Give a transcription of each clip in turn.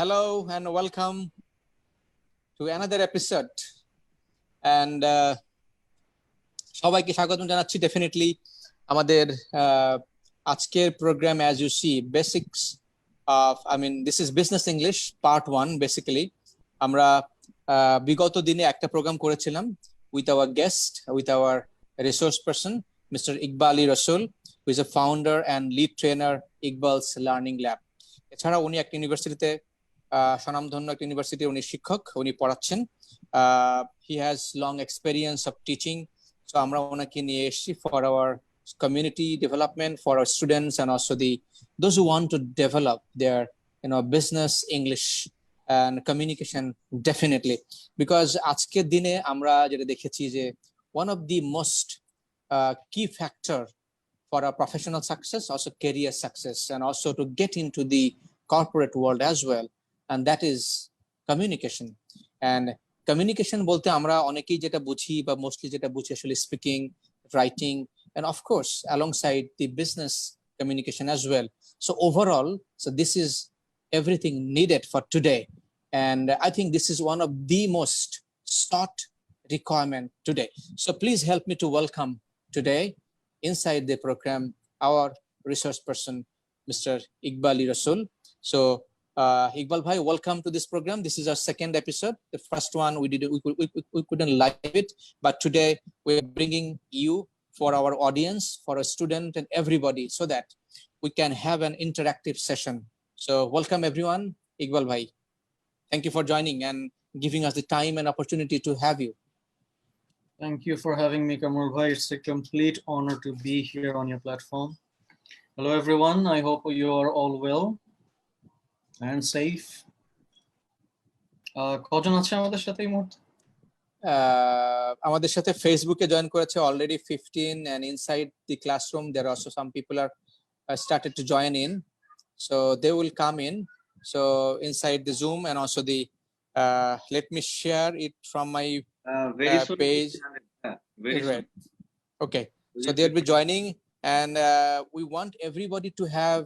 Hello and welcome to another episode. And সবাইকে স্বাগতম জানাচ্ছি ডেফিনেটলি আমাদের আজকের programme as you see basics of this is business English part 1 basically আমরা বিগত দিনে একটা প্রোগ্রাম করেছিলাম with our guest with our resource person Mr. Iqbal-E-Rasul who is a founder and lead trainer Iqbal's Learning Lab. এছাড়া উনি একটা ইউনিভার্সিটিতে স্বনামধন্য একটা ইউনিভার্সিটির উনি শিক্ষক উনি পড়াচ্ছেন he has long experience of teaching so আমরা ওনাকে নিয়ে এসেছি for our community development for our students and also those who want to develop their business English and communication definitely because আজকের দিনে আমরা যেটা দেখেছি যে one of the most key factor for our professional success also career success and also to get into the corporate world as well and that is communication and communication বলতে আমরা অনেকেই যেটা বুঝি বা মোস্টলি যেটা বুঝি আসলে speaking writing and of course alongside the business communication as well so overall so this is everything needed for today and I think this is one of the most sought requirement today so please help me to welcome today inside the program our resource person Mr. Iqbal-E-Rasul so Iqbal bhai welcome to this program this is our second episode the first one we couldn't live it but today we're bringing you for our audience for a student and everybody so that we can have an interactive session so welcome everyone Iqbal bhai thank you for joining and giving us the time and opportunity to have you thank you for having me Kamrul bhai it's a complete honor to be here on your platform hello everyone I hope you are all well and safe কজন আছে আমাদের সাথে এই মুহূর্তে আমাদের সাথে ফেসবুকে join করেছে already 15 and inside the classroom there are also some people are started to join in so they will come in so inside the Zoom and also the let me share it from my page very soon. Okay so they'll be joining and we want everybody to have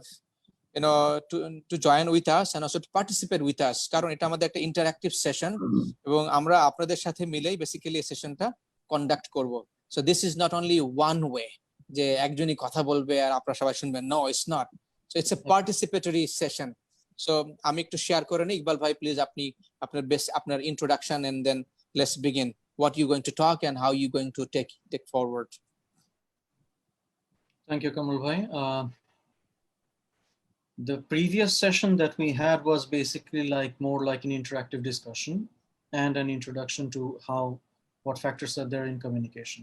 to join with us and also to participate with us কারণ এটা আমাদের একটা interactive session এবং আমরা আপনাদের সাথে মিলেই basically এই সেশনটা কন্ডাক্ট করব so this is not only one way যে একজনই কথা বলবে আর আপনারা সবাই শুনবেন no it's not so it's a participatory session so আমি একটু শেয়ার করে নিই ইকবাল ভাই প্লিজ আপনি আপনার introduction and then let's begin what you going to talk and how you going to take forward thank you Kamrul bhai the previous session that we had was basically more like an interactive discussion and an introduction to what factors are there in communication.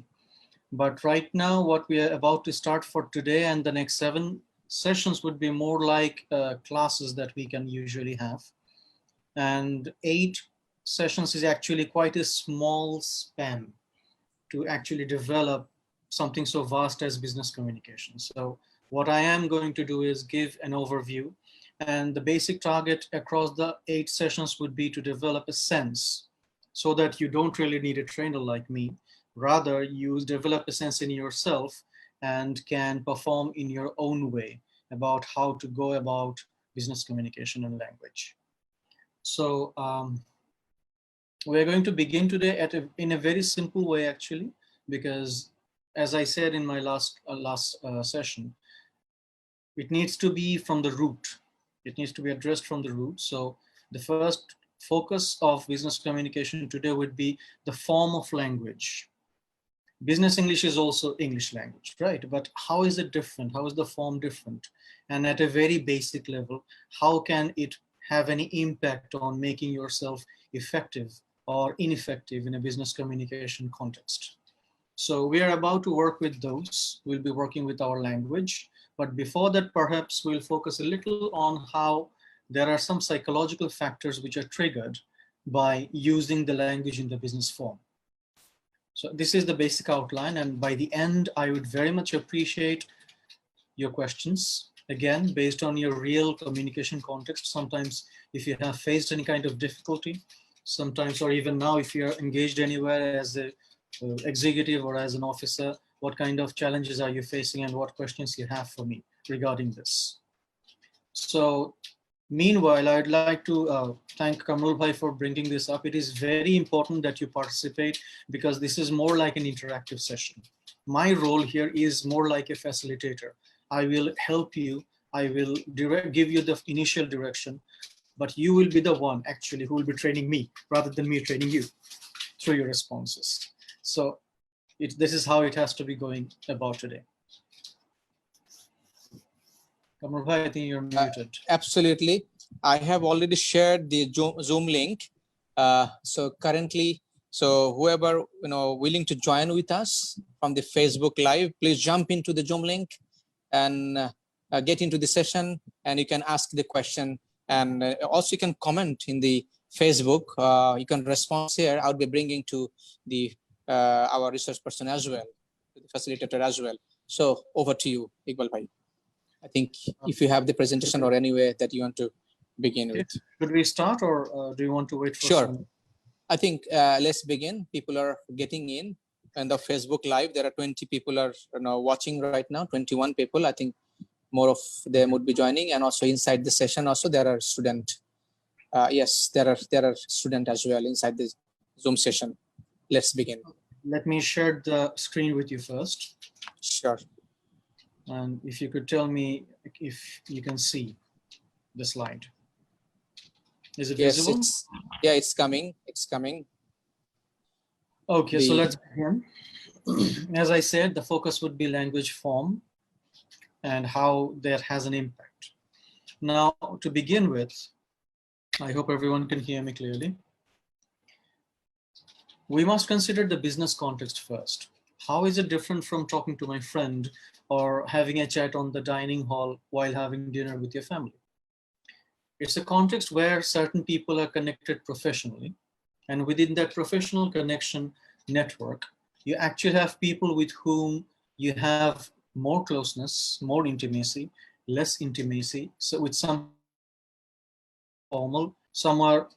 But right now, what we are about to start for today and the next 7 sessions would be more like classes that we can usually have. And 8 sessions is actually quite a small span to actually develop something so vast as business communication. So what I am going to do is give an overview and the basic target across the 8 sessions would be to develop a sense so that you don't really need a trainer like me. Rather, you develop a sense in yourself and can perform in your own way about how to go about business communication and language. So we're going to begin today in a very simple way actually, because as I said in my last session, it needs to be from the root. It needs to be addressed from the root. So the first focus of business communication today would be the form of language. Business English is also English language, right? But how is it different? How is the form different? And at a very basic level, how can it have any impact on making yourself effective or ineffective in a business communication context? So we are about to work with those. We'll be working with our language. But before that, perhaps we'll focus a little on how there are some psychological factors which are triggered by using the language in the business form. So this is the basic outline. And by the end, I would very much appreciate your questions. Again, based on your real communication context. Sometimes if you have faced any kind of difficulty, sometimes, or even now, if you're engaged anywhere as a executive or as an officer, what kind of challenges are you facing and what questions you have for me regarding this? So Meanwhile, I'd like to thank Kamrul Bhai for bringing this up. It is very important that you participate because this is more like an interactive session. My role here is more like a facilitator. I will help you. I will give you the initial direction, but you will be the one actually who will be training me rather than me training you through your responses. So this is how it has to be going about today. Kamrul Bhai, I think you're muted. Absolutely. I have already shared the Zoom link. So currently, whoever willing to join with us from the Facebook Live, please jump into the Zoom link and get into the session, and you can ask the question, and also you can comment in the Facebook. You can respond here. I'll be bringing to the our research person as well, the facilitator as well. So over to you, Iqbal Bhai. I think if you have the presentation or any way that you want to begin with. Should we start, or do you want to wait for Sure. some? I think let's begin. People are getting in, and the Facebook Live, there are 20 people are watching right now, 21 people. I think more of them would be joining, and also inside the session also there are students. Yes, there are students as well inside the Zoom session. Let's begin. Let me share the screen with you first. Sure. And if you could tell me if you can see the slide. Is it visible? It's coming. It's coming. Okay, so let's begin. As I said, the focus would be language form and how that has an impact. Now, to begin with, I hope everyone can hear me clearly. We must consider the business context first. How is it different from talking to my friend or having a chat on the dining hall while having dinner with your family? It's a context where certain people are connected professionally, and within that professional connection network, you actually have people with whom you have more closeness, more intimacy, less intimacy. So with some formal, some are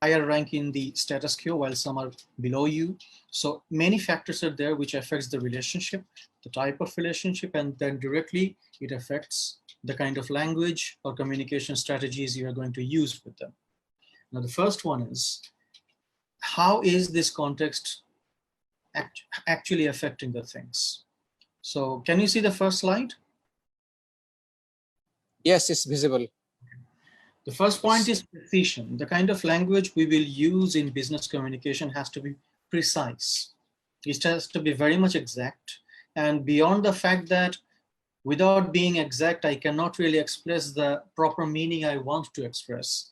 higher rank in the status quo while some are below you. So many factors are there which affects the relationship, the type of relationship, and then directly it affects the kind of language or communication strategies you are going to use with them. Now, the first one is, how is this context actually affecting the things? So can you see the first slide? Yes, it's visible. The first point is precision. The kind of language we will use in business communication has to be precise. It has to be very much exact. And beyond the fact that without being exact, I cannot really express the proper meaning I want to express.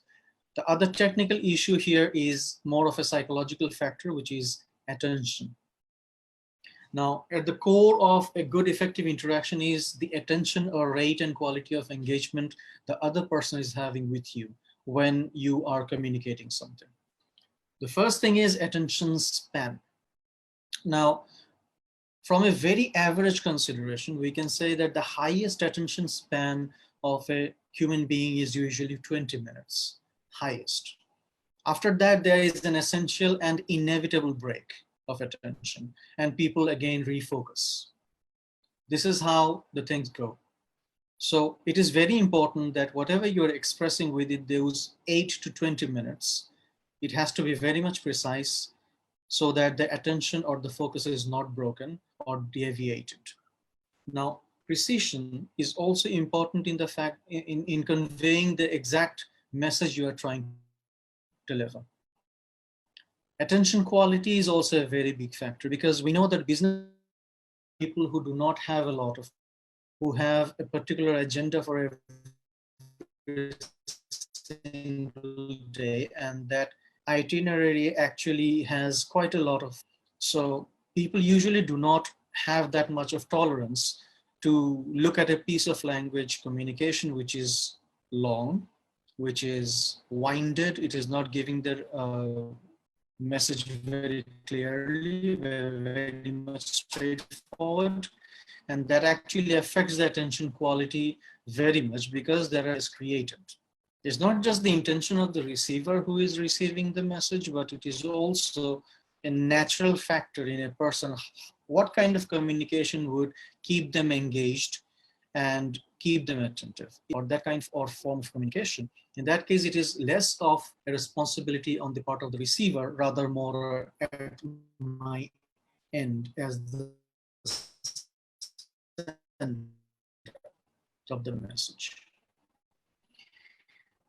The other technical issue here is more of a psychological factor, which is attention. Now, at the core of a good, effective interaction is the attention or rate and quality of engagement the other person is having with you when you are communicating something. The first thing is attention span. Now, from a very average consideration, we can say that the highest attention span of a human being is usually 20 minutes, highest. After that, there is an essential and inevitable break of attention, and people again refocus. This is how the things go. So it is very important that whatever you're expressing within those 8 to 20 minutes, it has to be very much precise so that the attention or the focus is not broken or deviated. Now, precision is also important in the fact in conveying the exact message you are trying to deliver. Attention quality is also a very big factor because we know that business people who do not have a lot of, who have a particular agenda for every single day, and that itinerary actually has quite a lot of, so people usually do not have that much of tolerance to look at a piece of language communication which is long, which is winded, it is not giving their message very clearly, very much straightforward, and that actually affects the attention quality very much because there is created. It's not just the intention of the receiver who is receiving the message, but it is also a natural factor in a person. What kind of communication would keep them engaged and keep them attentive, or that kind of or form of communication. In that case, it is less of a responsibility on the part of the receiver, rather more at my end as the sender of the message.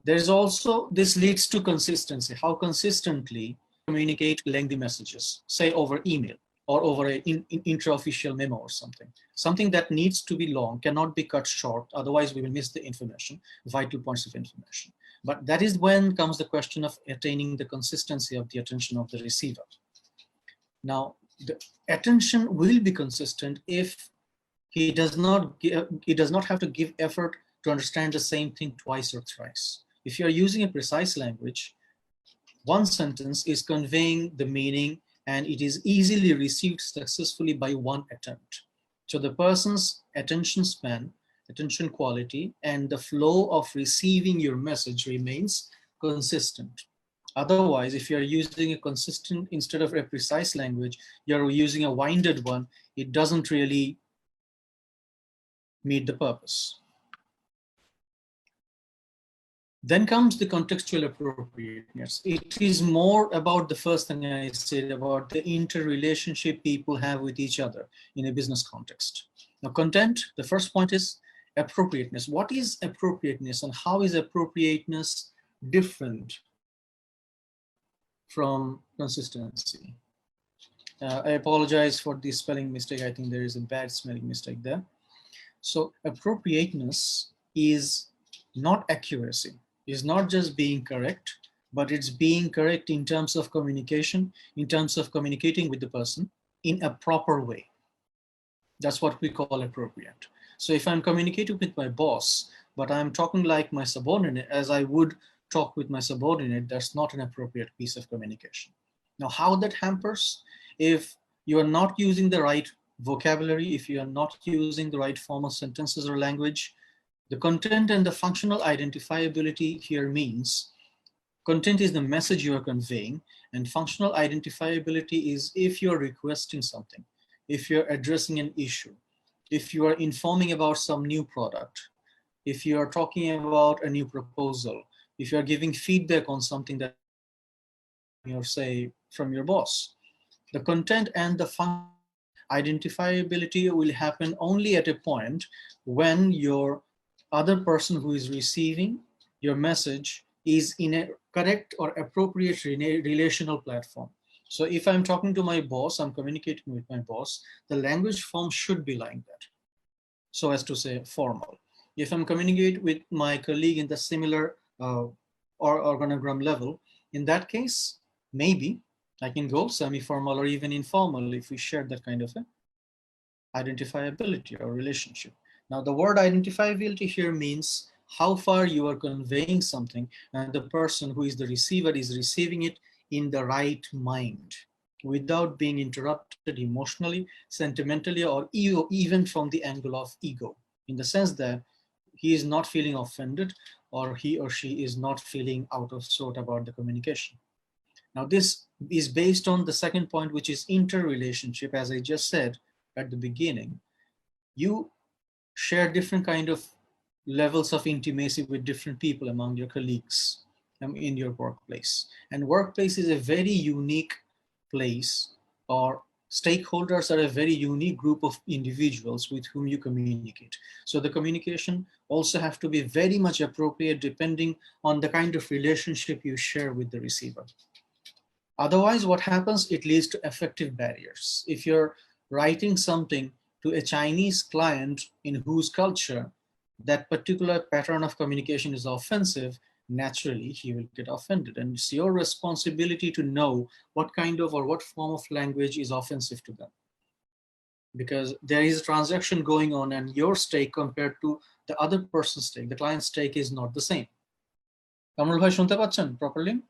There's also, this leads to consistency. How consistently communicate lengthy messages, say over email or over an intra-official memo or something. Something that needs to be long cannot be cut short, otherwise we will miss the information, vital points of information. But that is when comes the question of attaining the consistency of the attention of the receiver. Now, the attention will be consistent if he does not have to give effort to understand the same thing twice or thrice. If you're using a precise language, one sentence is conveying the meaning and it is easily received successfully by one attempt. So the person's attention span, attention quality, and the flow of receiving your message remains consistent. Otherwise, if you're using a consistent instead of a precise language, you're using a winded one, it doesn't really meet the purpose. Then comes the contextual appropriateness. It is more about the first thing I said about the interrelationship people have with each other in a business context. Now, content, the first point is appropriateness. What is appropriateness and how is appropriateness different from consistency? I apologize for the spelling mistake. I think there is a bad spelling mistake there. So appropriateness is not accuracy. It's not just being correct, but it's being correct in terms of communication, in terms of communicating with the person in a proper way. That's what we call appropriate. So if I'm communicating with my boss, but I'm talking like my subordinate, as I would talk with my subordinate, that's not an appropriate piece of communication. Now, how that hampers? If you are not using the right vocabulary, if you are not using the right form of sentences or language, the content and the functional identifiability here means content is the message you are conveying, and functional identifiability is if you're requesting something, if you're addressing an issue, if you are informing about some new product, if you are talking about a new proposal, if you are giving feedback on something that you say from your boss. The content and the identifiability will happen only at a point when your other person who is receiving your message is in a correct or appropriate relational platform. So if I'm talking to my boss, I'm communicating with my boss, the language form should be like that, so as to say formal. If I'm communicating with my colleague in the similar or organogram level, in that case, maybe I can go semi-formal or even informal if we share that kind of identifiability or relationship. Now, the word identifiability here means how far you are conveying something and the person who is the receiver is receiving it in the right mind without being interrupted emotionally, sentimentally, or even from the angle of ego, in the sense that he is not feeling offended or he or she is not feeling out of sort about the communication. Now, this is based on the second point, which is interrelationship. As I just said at the beginning, you share different kind of levels of intimacy with different people among your colleagues in your workplace. And workplace is a very unique place, or stakeholders are a very unique group of individuals with whom you communicate. So the communication also have to be very much appropriate depending on the kind of relationship you share with the receiver. Otherwise, what happens? It leads to affective barriers. If you're writing something to a Chinese client in whose culture that particular pattern of communication is offensive, naturally he will get offended. And it's your responsibility to know what kind of or what form of language is offensive to them. Because there is a transaction going on and your stake compared to the other person's stake, the client's stake, is not the same. Kamrul bhai, shunte pacchen properly?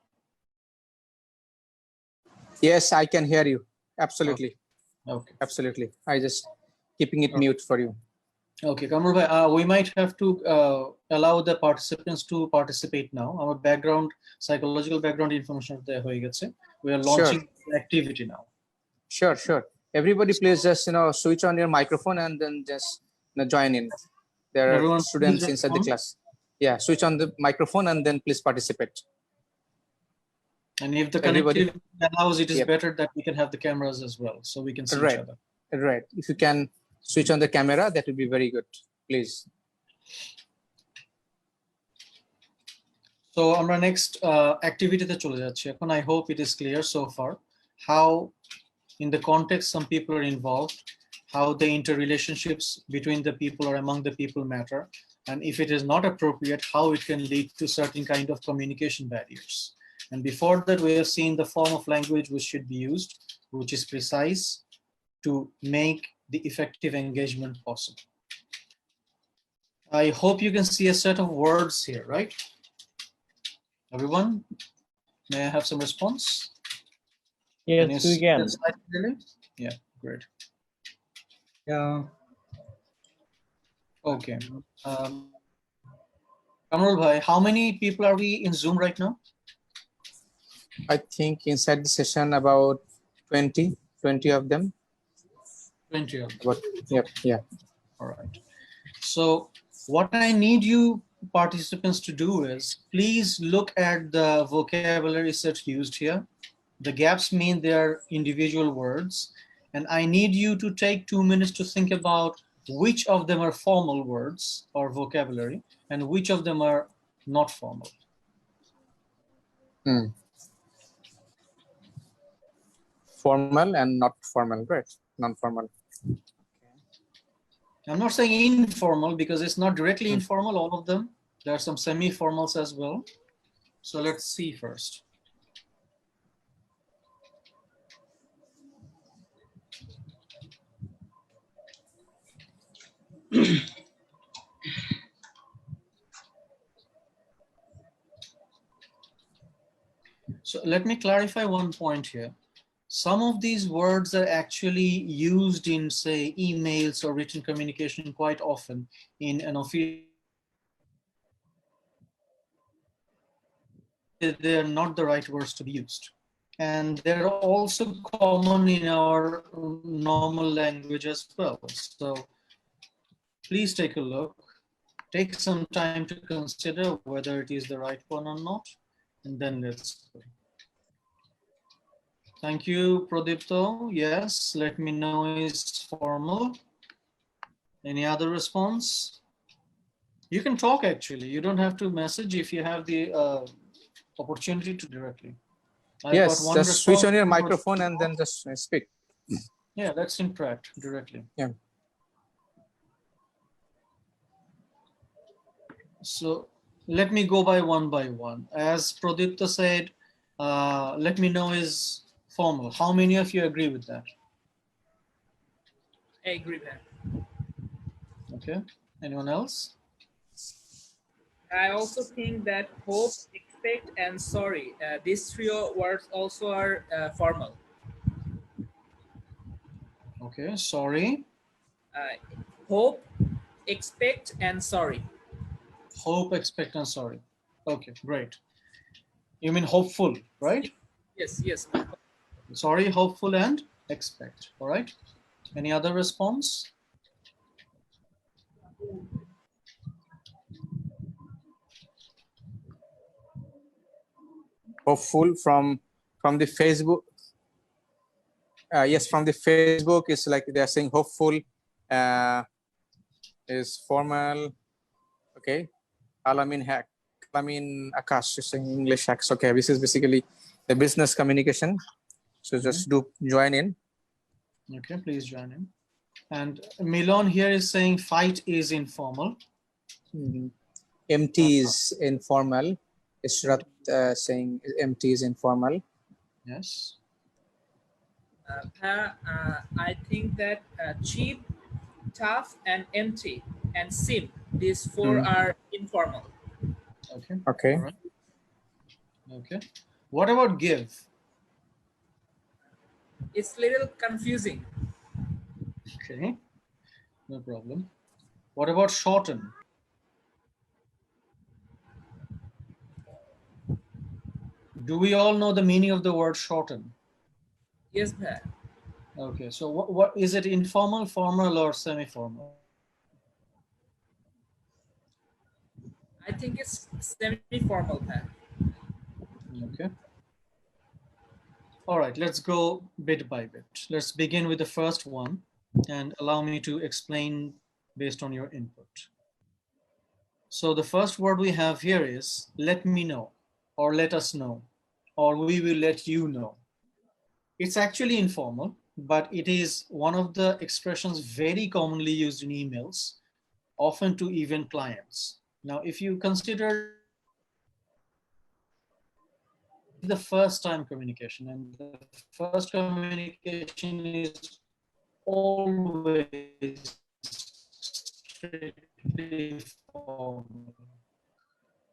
Yes, I can hear you. Absolutely. Okay. Absolutely. I just keeping it mute for you. Okay, Kamrul bhai, we might have to allow the participants to participate now. Our background, psychological background information there hoye geche. We are launching the activity now. Sure. Everybody, please just switch on your microphone and then just join in. There are Everyone, students please inside the respond. class. Yeah, switch on the microphone and then please participate. And if the Everybody. connectivity allows, it is Yep. better that we can have the cameras as well, so we can see Right. each other. Right. If you can switch on the camera, that would be very good, please. So আমরা next activity তে চলে যাচ্ছি এখন. I hope it is clear so far how in the context some people are involved, how the interrelationships between the people or among the people matter, and if it is not appropriate, how it can lead to certain kind of communication barriers. And before that, we have seen the form of language which should be used, which is precise to make the effective engagement possible. I hope you can see a set of words here, right? Everyone, may I have some response? Yes, we can. Yeah, great. Yeah. Okay. Kamrul bhai, how many people are we in Zoom right now? I think inside the session about 20 of them. 20 of them. But, yep, yeah. All right. So what I need you participants to do is please look at the vocabulary set used here. The gaps mean they are individual words, and I need you to take 2 minutes to think about which of them are formal words or vocabulary and which of them are not formal. Formal and not formal, right? Non-formal. I'm not saying informal because it's not directly informal, all of them. There are some semi-formals as well. So let's see first. So let me clarify one point here. Some of these words are actually used in, say, emails or written communication quite often in an official. They're not the right words to be used. And they're also common in our normal language as well. So please take a look. Take some time to consider whether it is the right one or not, and then let's go. Thank you, Pradipto. Yes, let me know is formal. Any other response? You can talk actually. You don't have to message if you have the opportunity to directly. Yes, just switch on your microphone and then just speak. Yeah, let's interact directly. Yeah. So let me go by one. As Pradipta said, let me know is formal. How many of you agree with that? I agree with that. Okay. Anyone else? I also think that hope, expect, and sorry, these three words also are formal. Okay, sorry. Hope, expect, and sorry. Hope, expect, and sorry. Okay, great. You mean hopeful, right? Yes. Sorry, hopeful, and expect. All right. Any other response? Hopeful from the Facebook. Yes, from the Facebook, it's like they're saying hopeful is formal. Okay. Alamin Akash is saying English hacks. Okay, this is basically the business communication. So just do join in. Okay, please join in. And Milon here is saying fight is informal. Empty is informal. Ishrat saying empty is informal. Yes. I think that cheap, tough, and empty, and sim, these four are informal. Okay. Okay. All right. Okay. What about give? It's a little confusing. Okay. No problem. What about shorten? Do we all know the meaning of the word shorten? Yes, bhai. Okay, so what is it, informal, formal, or semi-formal? think it's semi-formal. Okay. All right, let's go bit by bit. Let's begin with the first one and allow me to explain based on your input. So the first word we have here is let me know, or let us know, or we will let you know. It's actually informal, but it is one of the expressions very commonly used in emails, often to even clients. Now, if you consider the first time communication, and the first communication is always strictly formal.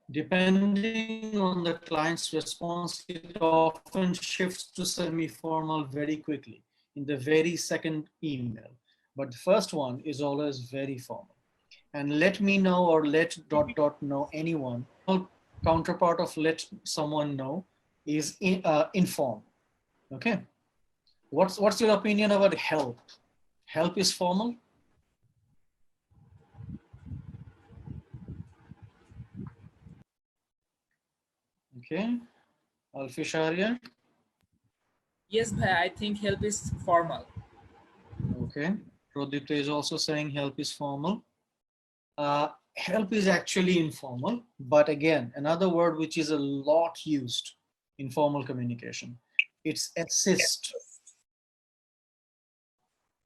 Depending on the client's response, it often shifts to semi-formal very quickly in the very second email. But the first one is always very formal. And let me know or let ... know anyone. Counterpart of let someone know is inform. Okay. What's your opinion about help? Help is formal? Okay. Al-Fisharia? Yes, bhai, I think help is formal. Okay. Prodipta is also saying help is formal. Help is actually informal, but again, another word which is a lot used in formal communication. It's assist.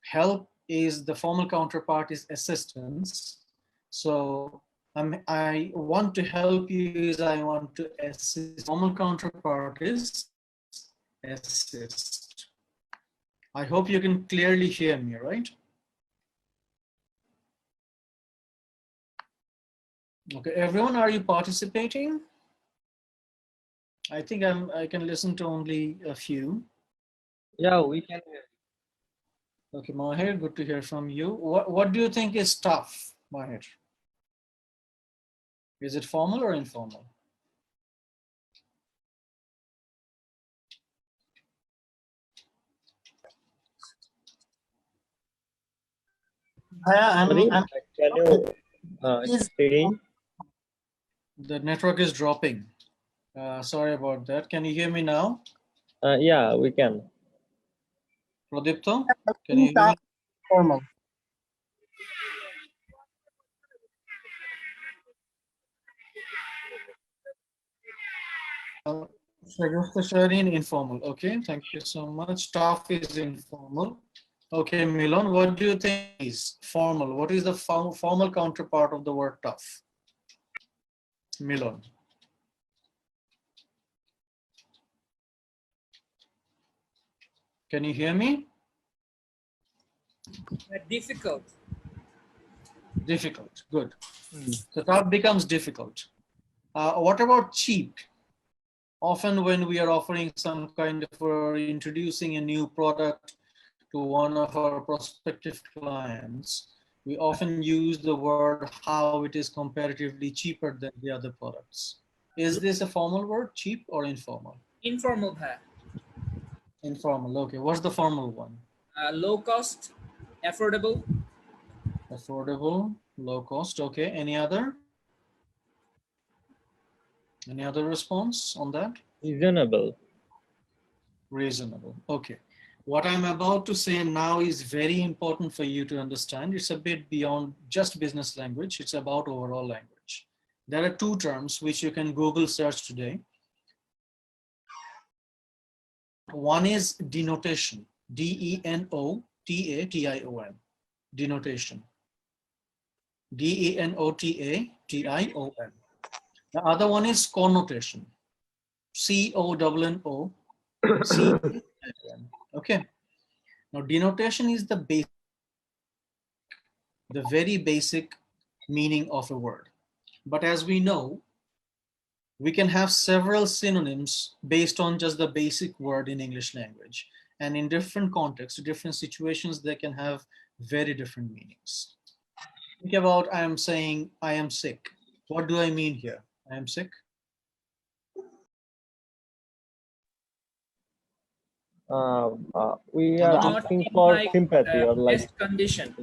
Help is the formal counterpart is assistance. So I want to help you is I want to assist. Formal counterpart is assist. I hope you can clearly hear me, right? Okay, everyone, are you participating? I think I can listen to only a few. Yeah, we can hear. Okay, Mahir, good to hear from you. What do you think is tough, Mahir? Is it formal or informal? Sorry, can you explain? The network is dropping. Sorry about that. Can you hear me now? Yeah, we can. Prodipto, can you hear me? Formal. Shireen, informal. Okay, thank you so much. Staff is informal. Okay, Milan, what do you think is formal? What is the formal counterpart of the word tough? Milan. Can you hear me? Difficult. Difficult, good. So tough becomes difficult. What about cheap? Often when we are offering some kind of, or introducing a new product to one of our prospective clients, we often use the word how it is comparatively cheaper than the other products. Is this a formal word, cheap or informal? Informal, bhai. Informal, okay. What's the formal one? Low cost, affordable. Affordable, low cost, okay. Any other? Any other response on that? Reasonable. Reasonable, okay. What I'm about to say now is very important for you to understand. It's a bit beyond just business language. It's about overall language. There are two terms which you can Google search today. One is denotation, D-E-N-O-T-A-T-I-O-N, denotation, D-E-N-O-T-A-T-I-O-N. The other one is connotation, C-O-N-N-O-C-A-T-I-O-N. Okay. Now, denotation is the very basic meaning of a word. But as we know, we can have several synonyms based on just the basic word in English language. And in different contexts, different situations, they can have very different meanings. Think about, I am saying, I am sick. What do I mean here? I am sick. We are Not asking in for like, sympathy or like best condition.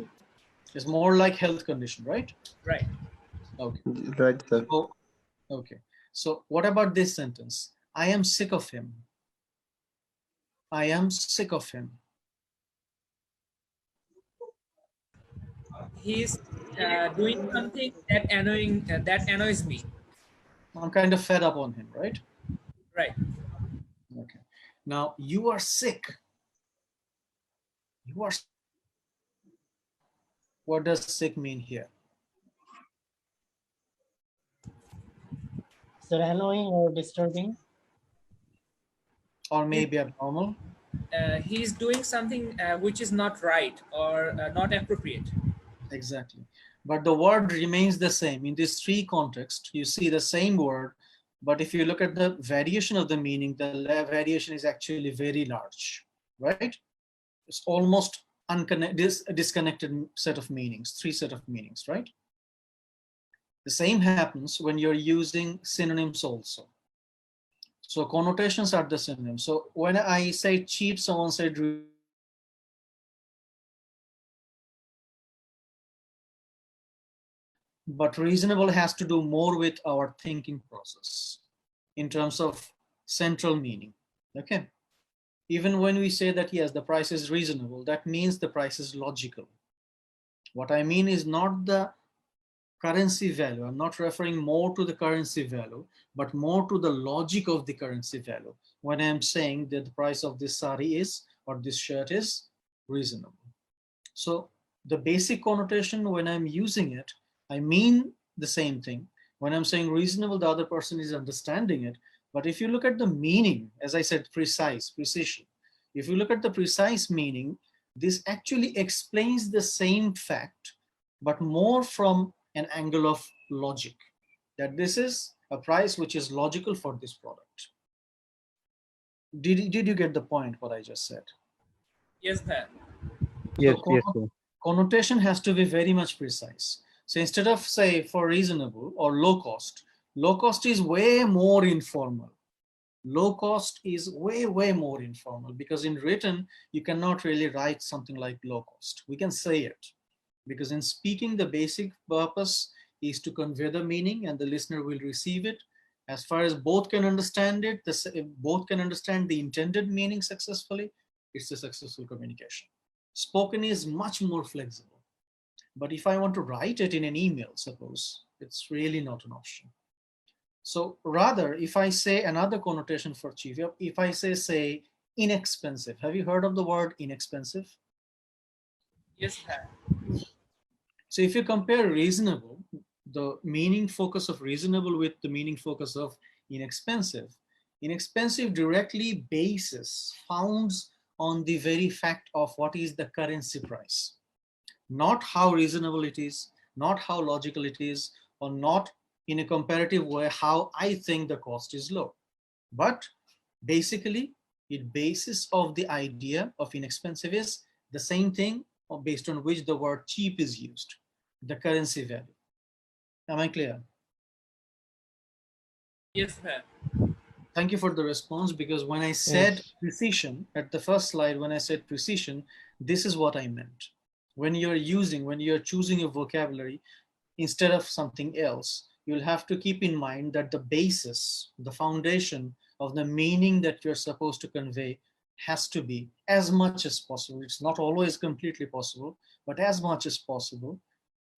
It's more like health condition, right? Right. Okay. Right, sir. So Okay. So what about this sentence? I am sick of him. I am sick of him. He's doing something that annoys me. I'm kind of fed up on him, right? Right. Okay. Now you are sick. You are. What does sick mean here? Is that annoying or disturbing? Or maybe abnormal? He's doing something which is not right or not appropriate. Exactly. But the word remains the same. In these three contexts, you see the same word, but if you look at the variation of the meaning, the variation is actually very large, right? It's almost disconnected set of meanings, three set of meanings, right? The same happens when you're using synonyms also. So connotations are the synonyms. So when I say cheap, someone said but reasonable has to do more with our thinking process in terms of central meaning. Okay. Even when we say that, yes, the price is reasonable, that means the price is logical. What I mean is not the currency value. I'm not referring more to the currency value, but more to the logic of the currency value. When I'm saying that the price of this sari is, or this shirt is reasonable. So the basic connotation when I'm using it, I mean the same thing. When I'm saying reasonable, the other person is understanding it. But if you look at the meaning, as I said, precision. If you look at the precise meaning, this actually explains the same fact, but more from an angle of logic, that this is a price which is logical for this product. Did you get the point, what I just said? Yes, Pat. Yes, So yes, sir. connotation has to be very much precise. So instead of say for reasonable or low cost is way more informal. Low cost is way more informal, because in written, you cannot really write something like low cost. We can say it, because in speaking, the basic purpose is to convey the meaning and the listener will receive it. As far as both can understand it, both can understand the intended meaning successfully, it's a successful communication. Spoken is much more flexible. But if I want to write it in an email, suppose, it's really not an option. So rather, if I say another connotation for cheap, if I say inexpensive, have you heard of the word inexpensive? Yes, Pat. So if you compare reasonable, the meaning focus of reasonable with the meaning focus of inexpensive, inexpensive directly bases, founds on the very fact of what is the currency price. Not how reasonable it is, not how logical it is, or not in a comparative way how I think the cost is low. But basically, it basis of the idea of inexpensive is the same thing based on which the word cheap is used, the currency value. Am I clear? Yes, Pat. Thank you for the response, because when I said Yes. precision at the first slide, when I said precision, this is what I meant. When you're choosing a vocabulary instead of something else, you'll have to keep in mind that the basis, the foundation of the meaning that you're supposed to convey has to be, as much as possible, it's not always completely possible, but as much as possible,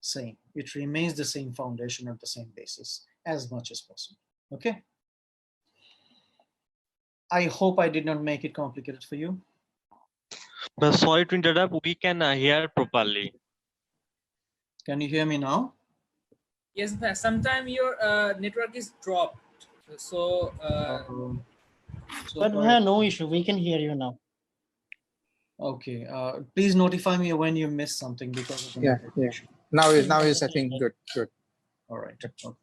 same. It remains the same foundation or the same basis as much as possible. Okay. I hope I did not make it complicated for you. But sorry to interrupt, we can hear properly. Can you hear me now? Yes, Pat. Sometimes your network is dropped. So But we have no issue. We can hear you now. Okay. Please notify me when you miss something because of the network issue. Now is I think good. All right. Okay.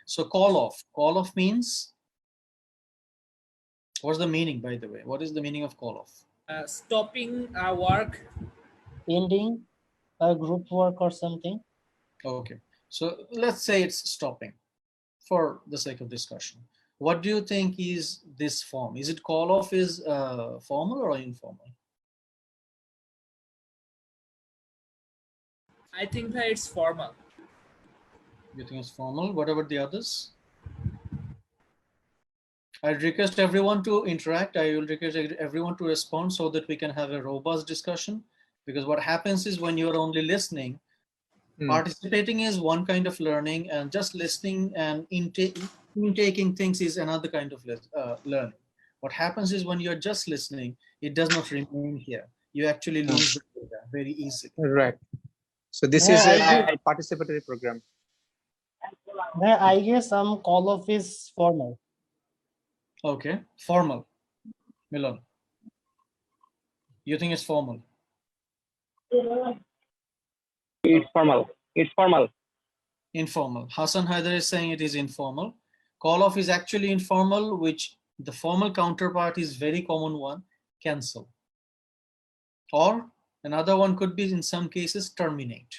So call off. Call off means, what's the meaning, by the way? What is the meaning of call off? stopping our work. Ending a group work or something. Okay. So let's say it's stopping for the sake of discussion. What do you think is this form? Is it call off is formal or informal? I think that it's formal. You think it's formal? What about the others? I'd request everyone to interact. I will request everyone to respond so that we can have a robust discussion. Because what happens is when you're only listening, participating is one kind of learning, and just listening and intaking things is another kind of learning. What happens is when you're just listening, it does not remain here. You actually lose the data very easily. Right. So this is a participatory program. I guess call off is formal. Okay, formal. Milan, you think it's formal? It's formal. It's formal. Informal. Hassan Haider is saying it is informal. Call off is actually informal, which the formal counterpart is very common one, cancel. Or another one could be, in some cases, terminate.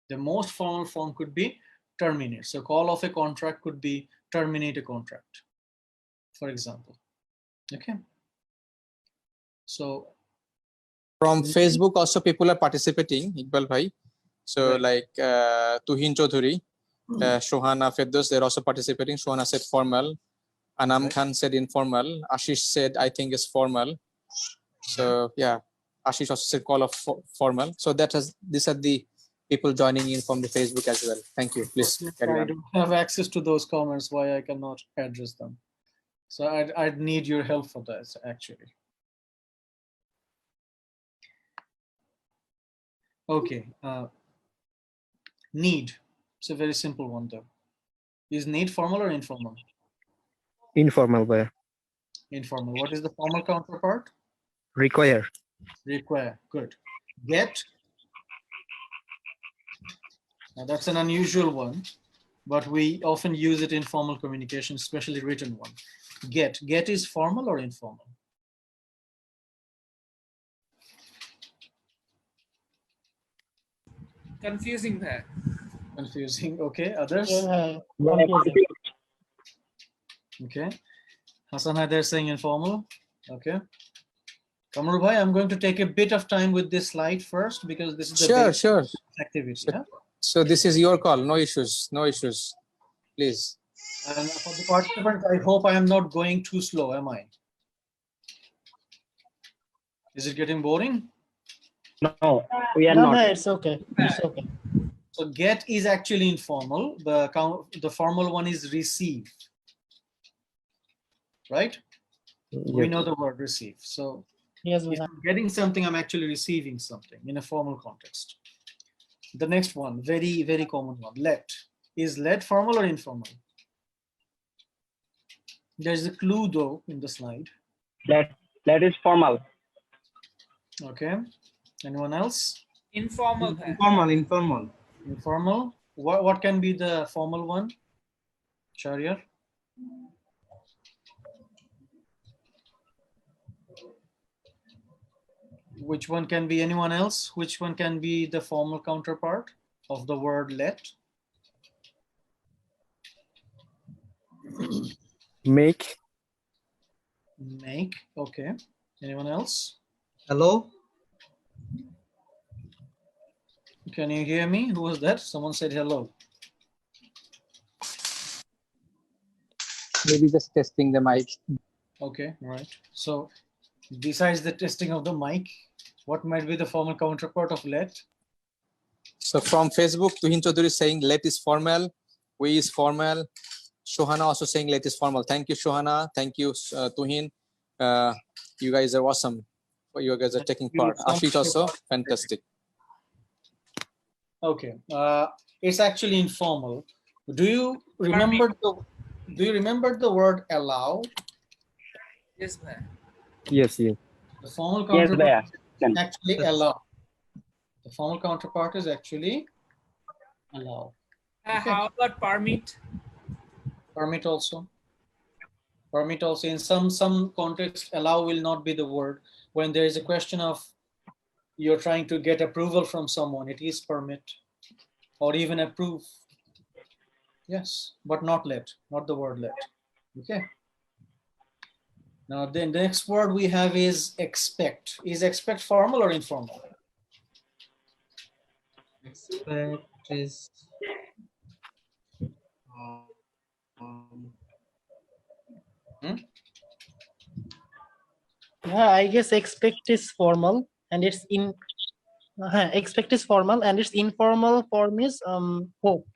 The most formal form could be terminate. So call off a contract could be terminate a contract, for example. Okay. So from Facebook also people are participating, Iqbal bhai. So right. like Tuhin Chaudhuri, Shohana Feddos, they're also participating. Shohana said formal. Anam Khan said informal. Ashish said, I think it's formal. So yeah, Ashish also said call of formal. So these are the people joining in from the Facebook as well. Thank you. Please carry on. I don't have access to those comments, why I cannot address them. So I'd need your help for that, actually. Okay. Need. It's a very simple one, though. Is need formal or informal? Informal, by Informal. What is the formal counterpart? require. Require. Good. Get. Now that's an unusual one, but we often use it in formal communication, especially written one. Get. Get is formal or informal? Confusing that. Confusing. Okay. Others? Confusing. Okay. Hassan Haider saying informal. Okay. Kamrul bhai, I'm going to take a bit of time with this slide first because this is the sure activity. So this is your call. No issues. No issues. Please. And for the participants, I hope I am not going too slow, am I? Is it getting boring? No, we are not. No, it's okay. It's okay. So get is actually informal. The formal one is receive. Right? Yes. We know the word receive. So yes, if I'm getting something, I'm actually receiving something in a formal context. The next one, very, very common one, let. Is let formal or informal? There's a clue though in the slide. Let is formal. Okay. Anyone else? Informal. Informal. Informal. What can be the formal one? Shahryar? Which one can be anyone else? Which one can be the formal counterpart of the word let? Make. Make. Okay. Anyone else? Hello? Can you hear me? Who was that? Someone said hello. Maybe just testing the mic. Okay, right. So besides the testing of the mic, what might be the formal counterpart of let? So from Facebook, Tuhin Chaudhuri is saying let is formal, we is formal. Shohana also saying let is formal. Thank you, Shohana. Thank you, Tuhin. You guys are awesome. You guys are taking part. Ashish also, fantastic. Okay, it's actually informal. Do you remember the word allow? Yes, ma'am. Yes. The formal counterpart is actually allow. The formal counterpart is actually allow. Okay. How about permit? Permit also. Permit also. In some context, allow will not be the word. When there is a question of you're trying to get approval from someone, it is permit or even approve. Yes, but not let, not the word let. Okay. Now then the next word we have is expect. Is expect formal or informal? Expect is I guess expect is formal and it's expect is formal and its informal form is hope.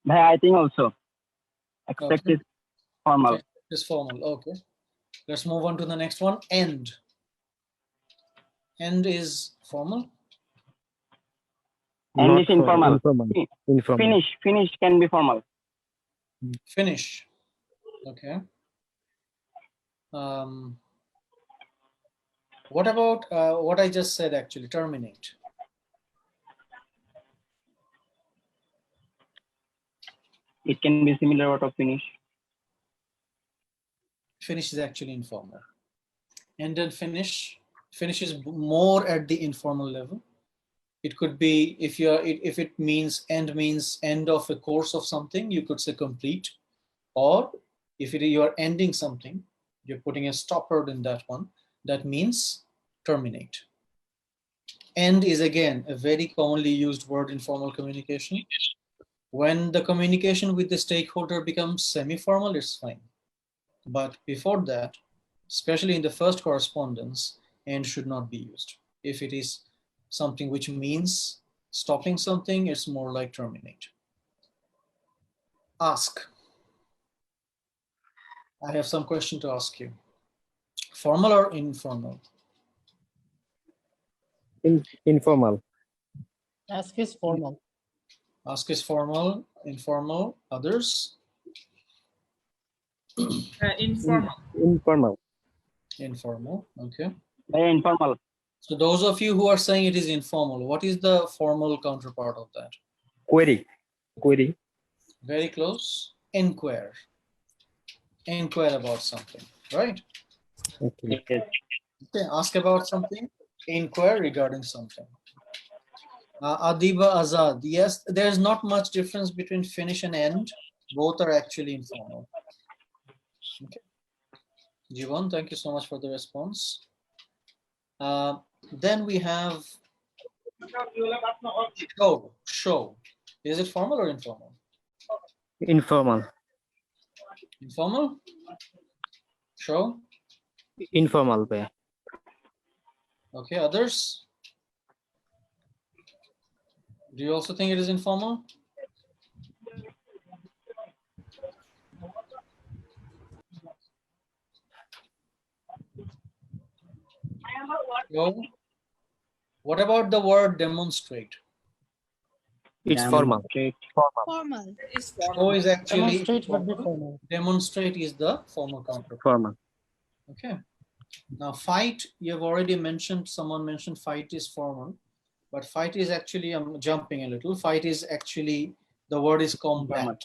I think also expect Okay. is formal. Okay. Is formal. Okay. Let's move on to the next one. End. End is formal. And Not it's informal. informal. Informal. Finish can be formal. Finish. Okay. What about what I just said actually? Terminate. It can be similar word of finish. Finish is actually informal. End and finish. Finish is more at the informal level. It could be if it means end of a course of something, you could say complete. Or if you are ending something, you're putting a stopper in that one, that means terminate. End is again a very commonly used word in formal communication. When the communication with the stakeholder becomes semi-formal, it's fine. But before that, especially in the first correspondence, end should not be used. If it is something which means stopping something, it's more like terminate. Ask. I have some question to ask you. Formal or informal? Informal. Ask is formal. Ask is formal, informal. Others? Informal. Informal. Informal, okay. Informal. So those of you who are saying it is informal, what is the formal counterpart of that? Query. Query. Very close. Inquire. Inquire about something, right? Okay. Okay, ask about something, inquire regarding something. Adiba Azad, yes, there's not much difference between finish and end. Both are actually informal. Okay. Jivan, thank you so much for the response. Then we have show. Show. Is it formal or informal? Informal. Informal? Show? Informal way. Okay, others? Do you also think it is informal? So, what about the word demonstrate? It's formal. Formal. It's So formal. is actually Demonstrate would be formal. formal. Demonstrate is the formal counterpart. Formal. Okay. Now fight, you have already mentioned, someone mentioned fight is formal, but fight is actually, I'm jumping a little, fight is actually, the word is combat.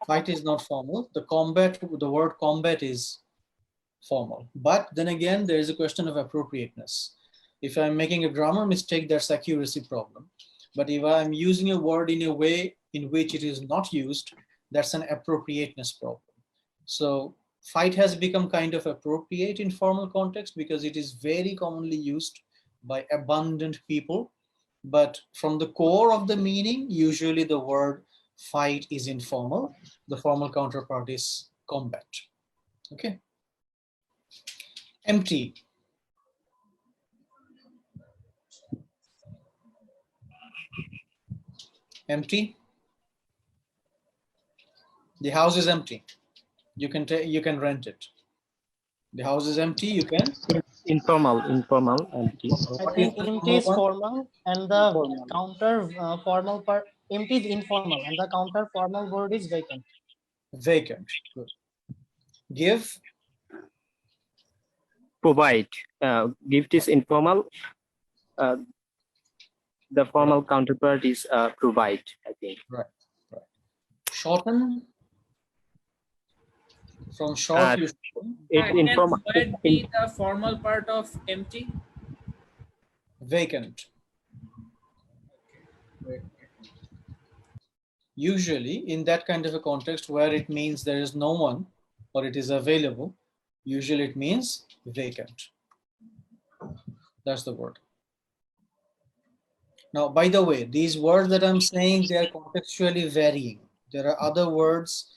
Fight is not formal. The word combat is formal. But then again, there is a question of appropriateness. If I'm making a grammar mistake, that's accuracy problem. But if I'm using a word in a way in which it is not used, that's an appropriateness problem. So fight has become kind of appropriate in formal context because it is very commonly used by abundant people. But from the core of the meaning, usually the word fight is informal. The formal counterpart is combat. Okay. Empty. Empty. The house is empty. You can rent it. The house is empty. You can. Informal. Empty. I think empty is formal and the counter formal part, empty is informal and the counter formal word is vacant. Vacant. Good. Give. Provide. Gift is informal. The formal counterpart is provide, I think. Right. Shorten. From short you shorten. Can provide be the formal part of empty? Vacant. Usually in that kind of a context where it means there is no one or it is available, usually it means vacant. That's the word. Now, by the way, these words that I'm saying, they are contextually varying. There are other words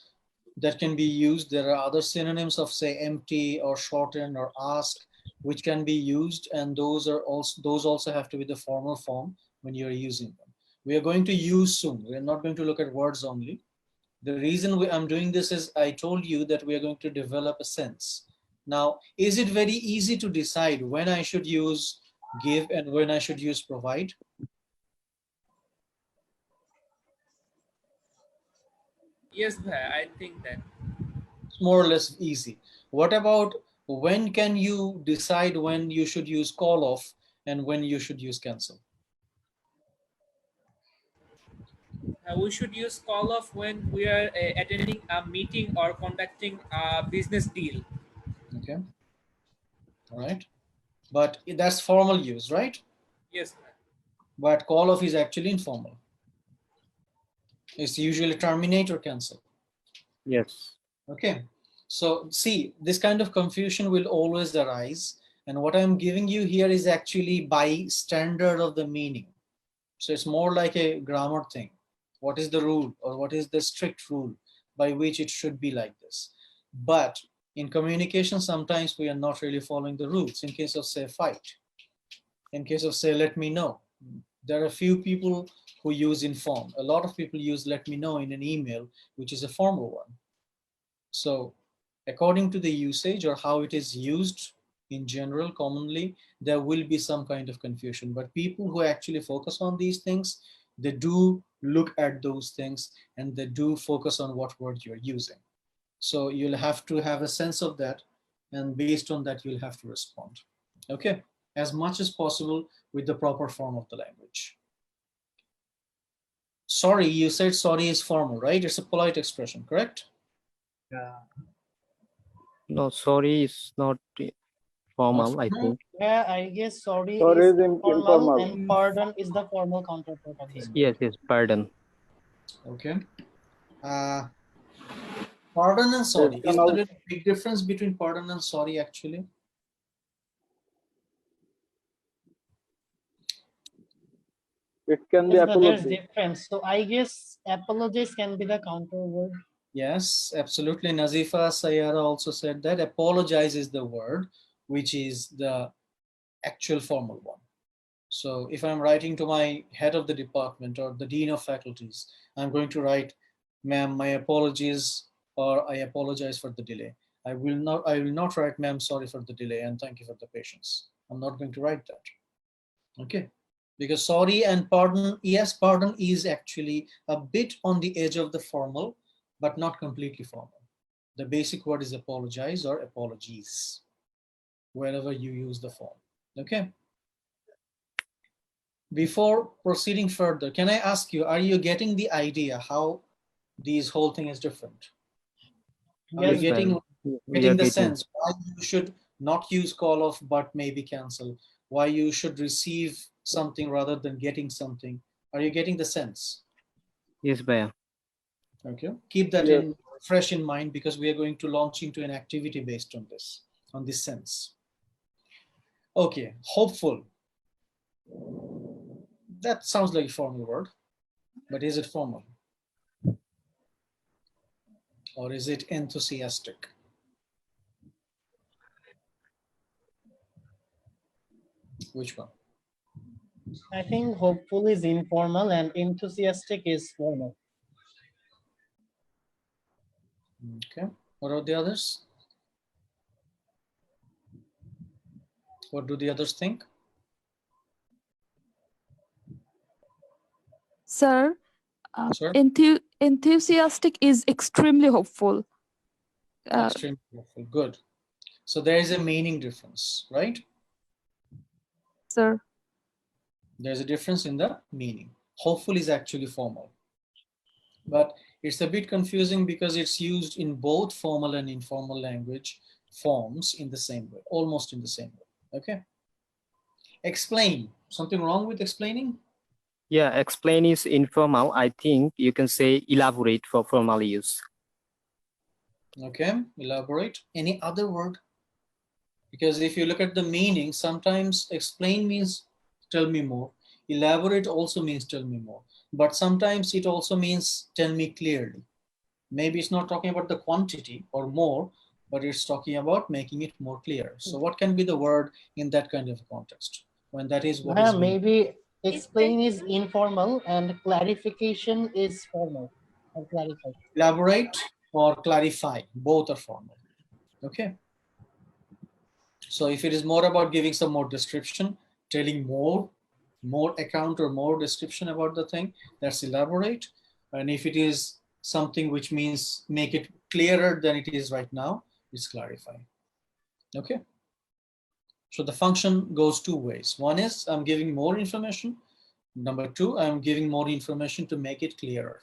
that can be used. There are other synonyms of, say, empty or shorten or ask, which can be used, and those also have to be the formal form when you're using them. We are going to use soon. We are not going to look at words only. The reason I'm doing this is I told you that we are going to develop a sense. Now, is it very easy to decide when I should use give and when I should use provide? Yes, bhai, I think that. It's more or less easy. What about when can you decide when you should use call off and when you should use cancel? We should use call off when we are attending a meeting or conducting a business deal. Okay. All right. But that's formal use, right? Yes. But call off is actually informal. It's usually terminate or cancel. Yes. Okay. So see, this kind of confusion will always arise. And what I'm giving you here is actually by standard of the meaning. So it's more like a grammar thing. What is the rule or what is the strict rule by which it should be like this? But in communication, sometimes we are not really following the rules. In case of, say, fight, in case of, say, let me know, there are a few people who use inform. A lot of people use let me know in an email, which is a formal one. So according to the usage or how it is used in general, commonly, there will be some kind of confusion. But people who actually focus on these things, they do look at those things and they do focus on what word you're using. So you'll have to have a sense of that, and based on that, you'll have to respond. Okay, as much as possible with the proper form of the language. Sorry, you said sorry is formal, right? It's a polite expression, correct? Yeah. No, sorry is not formal, I think. Yeah, I guess sorry Sorry is is informal informal. and pardon is the formal counterpart of this. Yes, pardon. Okay. Pardon and sorry. Is there a big difference between pardon and sorry actually? It can be Yes, but there's apology. difference. So I guess apologize can be the counter word. Yes, absolutely. Nazifa Sayara also said that apologize is the word, which is the actual formal one. So if I'm writing to my head of the department or the dean of faculties, I'm going to write, ma'am, my apologies, or I apologize for the delay. I will not write, ma'am, sorry for the delay and thank you for the patience. I'm not going to write that. Okay. Because sorry and pardon, yes, pardon is actually a bit on the edge of the formal, but not completely formal. The basic word is apologize or apologies, wherever you use the form. Okay. Before proceeding further, can I ask you, are you getting the idea how this whole thing is different? Are you getting the sense why you should not use call off, but maybe cancel? Why you should receive something rather than getting something? Are you getting the sense? Yes, Baya. Okay, keep that fresh in mind, because we are going to launch into an activity based on this sense. Okay, hopeful. That sounds like a formal word, but is it formal? Or is it enthusiastic? Which one? I think hopeful is informal and enthusiastic is formal. Okay, what are the others? What do the others think? Sir, Sir? enthusiastic is extremely hopeful. Extremely hopeful, good. So there is a meaning difference, right? Sir. There's a difference in the meaning. Hopeful is actually formal. But it's a bit confusing because it's used in both formal and informal language forms in the same way, almost in the same way. Okay. Explain. Something wrong with explaining? Yeah, explain is informal. I think you can say elaborate for formal use. Okay, elaborate. Any other word? Because if you look at the meaning, sometimes explain means tell me more. Elaborate also means tell me more. But sometimes it also means tell me clearly. Maybe it's not talking about the quantity or more, but it's talking about making it more clear. So what can be the word in that kind of context when that is what is being- Maybe explain is informal and clarification is formal or clarify. Elaborate or clarify, both are formal. Okay. So if it is more about giving some more description, telling more account or more description about the thing, that's elaborate. And if it is something which means make it clearer than it is right now, it's clarify. Okay. So the function goes two ways. One is I'm giving more information. Number two, I'm giving more information to make it clearer.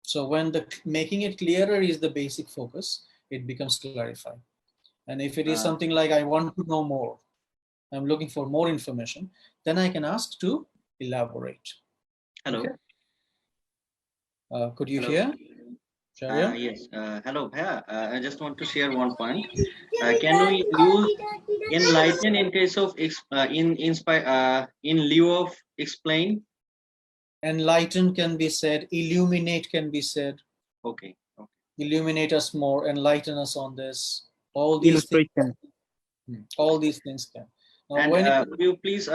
So when the making it clearer is the basic focus, it becomes clarify. And if it is something like I want to know more, I'm looking for more information, then I can ask to elaborate. Hello. Okay. Could you Hello. hear? Yes. Hello. I just want to share one point. Can we use enlighten in case of in lieu of explain? Enlighten can be said. Illuminate can be said. Okay. Illuminate us more. Enlighten us on this. All these things. All these things can. Now, and could you please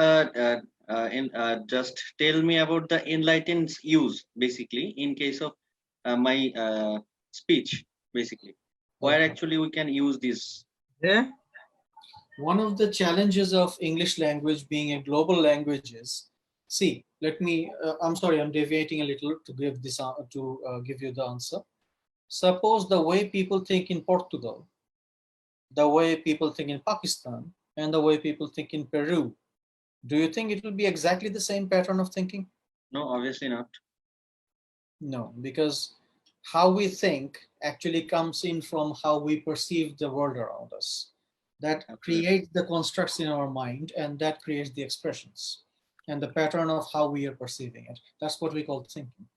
just tell me about the enlighten's use basically in case of my speech basically where actually we can use this? Yeah. One of the challenges of English language being a global language is, see, let me, I'm sorry, I'm deviating a little to give this give you the answer. Suppose the way people think in Portugal, the way people think in Pakistan, and the way people think in Peru, do you think it will be exactly the same pattern of thinking? No, obviously not. No, because how we think actually comes in from how we perceive the world around us. That creates the constructs in our mind, and that creates the expressions and the pattern of how we are perceiving it. That's what we call thinking.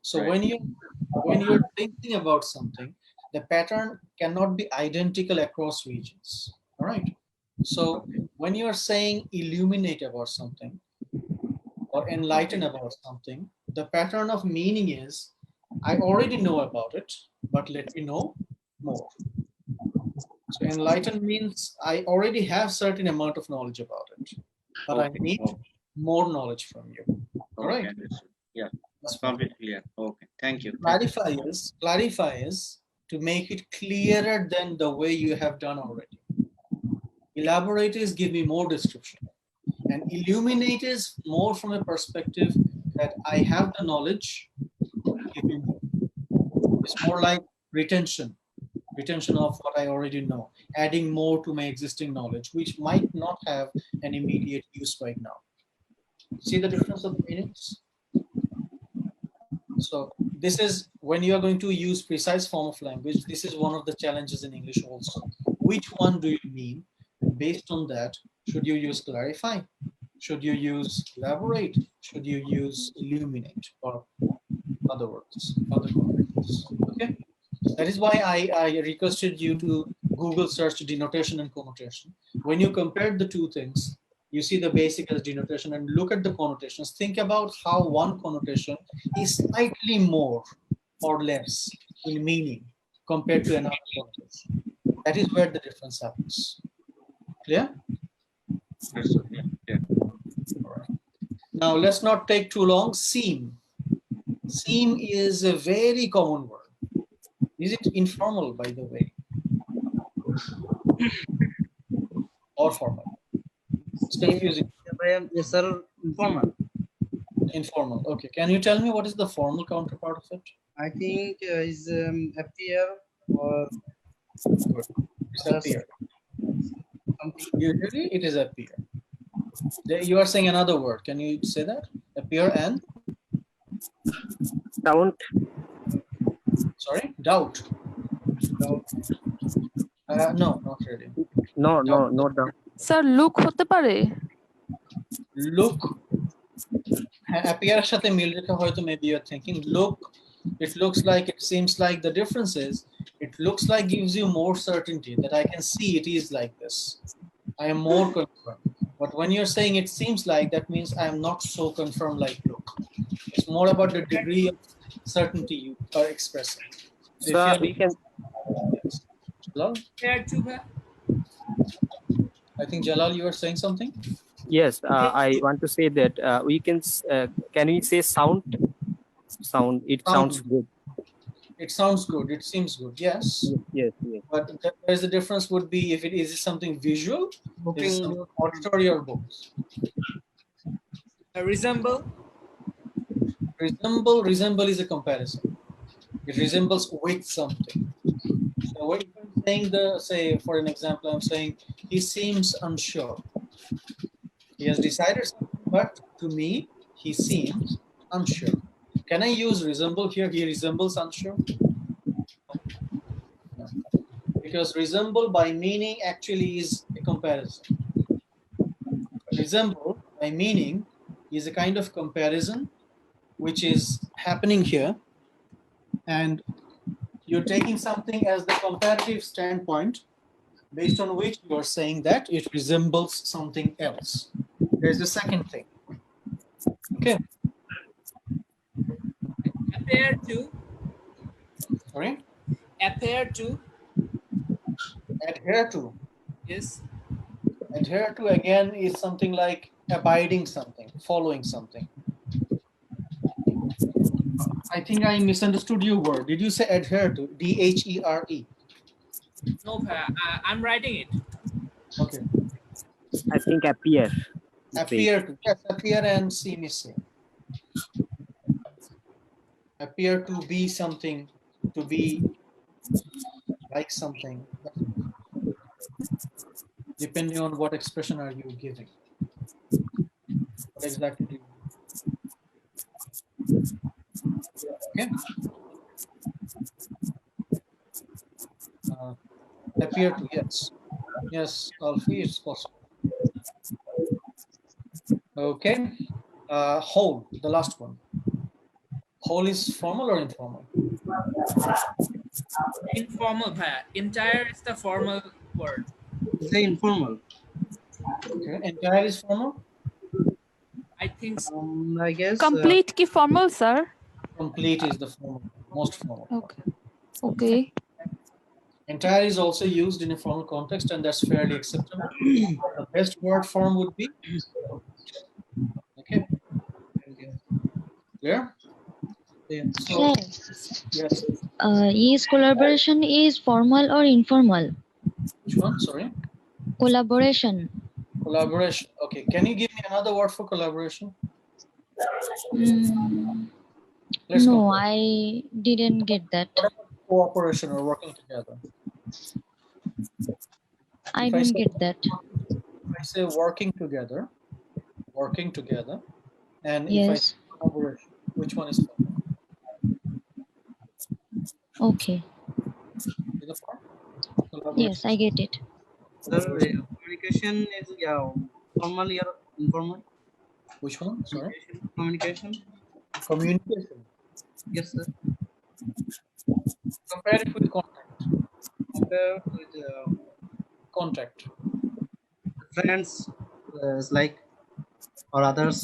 So when you're thinking about something, the pattern cannot be identical across regions. All right. So when you're saying illuminate about something or enlighten about something, the pattern of meaning is I already know about it, but let me know more. So enlighten means I already have certain amount of knowledge about it, but I need more knowledge from you. All right. Yeah, that's completely clear. Okay, thank you. Clarify is to make it clearer than the way you have done already. Elaborate is give me more description. And illuminate is more from a perspective that I have the knowledge, give me more. It's more like retention of what I already know, adding more to my existing knowledge, which might not have an immediate use right now. See the difference of the meanings? So this is when you are going to use precise form of language, this is one of the challenges in English also. Which one do you mean? And based on that, should you use clarify? Should you use elaborate? Should you use illuminate or other words, other conversions? Okay. That is why I requested you to Google search denotation and connotation. When you compare the two things, you see the basic as denotation and look at the connotations. Think about how one connotation is slightly more or less in meaning compared to another connotation. That is where the difference happens. Clear? Yes, sir. Yeah. All right. Now let's not take too long. Seem. Seem is a very common word. Is it informal, by the way? Or formal? It's confusing. Yes, sir. Informal. Informal. Okay. Can you tell me what is the formal counterpart of it? I think is appear or it's appear. Usually it is appear. You are saying another word. Can you say that? Appear and? Doubt. Sorry? Doubt. No, not really. No, not doubt. Sir, look হতে পারে? Look. Appear সাথে মিল রেখে হয়তো maybe you're thinking look. It looks like, it seems like. The difference is it looks like gives you more certainty that I can see it is like this. I am more confirmed. But when you're saying it seems like, that means I am not so confirmed like look. It's more about the degree of certainty you are expressing. So So if we can. yes. Jalal? Appear to be. I think Jalal, you were saying something? Yes, I want to say that we can. Can we say sound? Sound. It sounds Sound. good. It sounds good. It seems good. Yes. Yes. Yes. But there's the difference would be if it is something visual, is it something auditory or both? Resemble. Resemble is a comparison. It resembles with something. So what if I'm saying say for an example, I'm saying he seems unsure. He has decided something, but to me, he seems unsure. Can I use resemble here? He resembles unsure? No. Because resemble by meaning actually is a comparison. Resemble by meaning is a kind of comparison which is happening here, and you're taking something as the comparative standpoint based on which you are saying that it resembles something else. There's the second thing. Okay. Appear to. Sorry? Appear to. Adhere to. Yes. Adhere to again is something like abiding something, following something. I think I misunderstood your word. Did you say adhere to? D-H-E-R-E. No, I'm writing it. Okay. I think appear. Appear to. Yes, appear and seem is same. Appear to be something, to be like something, depending on what expression are you giving. What exactly do you mean? Okay. Appear to, yes. Yes, Alfie, it's possible. Okay. Whole, the last one. Whole is formal or informal? Informal. Entire is the formal word. Say informal. Okay. Entire is formal? I think so. I guess. Complete ki formal, sir. Complete is the formal, most formal. Okay. Okay. Entire is also used in a formal context, and that's fairly acceptable. The best word form would be okay. Clear? Yeah. So, yes. Is collaboration is formal or informal? Which one? Sorry. Collaboration. Collaboration. Okay. Can you give me another word for collaboration? No, I didn't get that. What about cooperation or working together? I didn't get that. If I say working together, and Yes. if I say collaboration, which one is formal? Okay. Yes, I get it. Sir, communication is formal or informal? Which one? Sorry. Communication. Communication. Yes, sir. Compare it with contact. Compare with Contact. friends, like or others.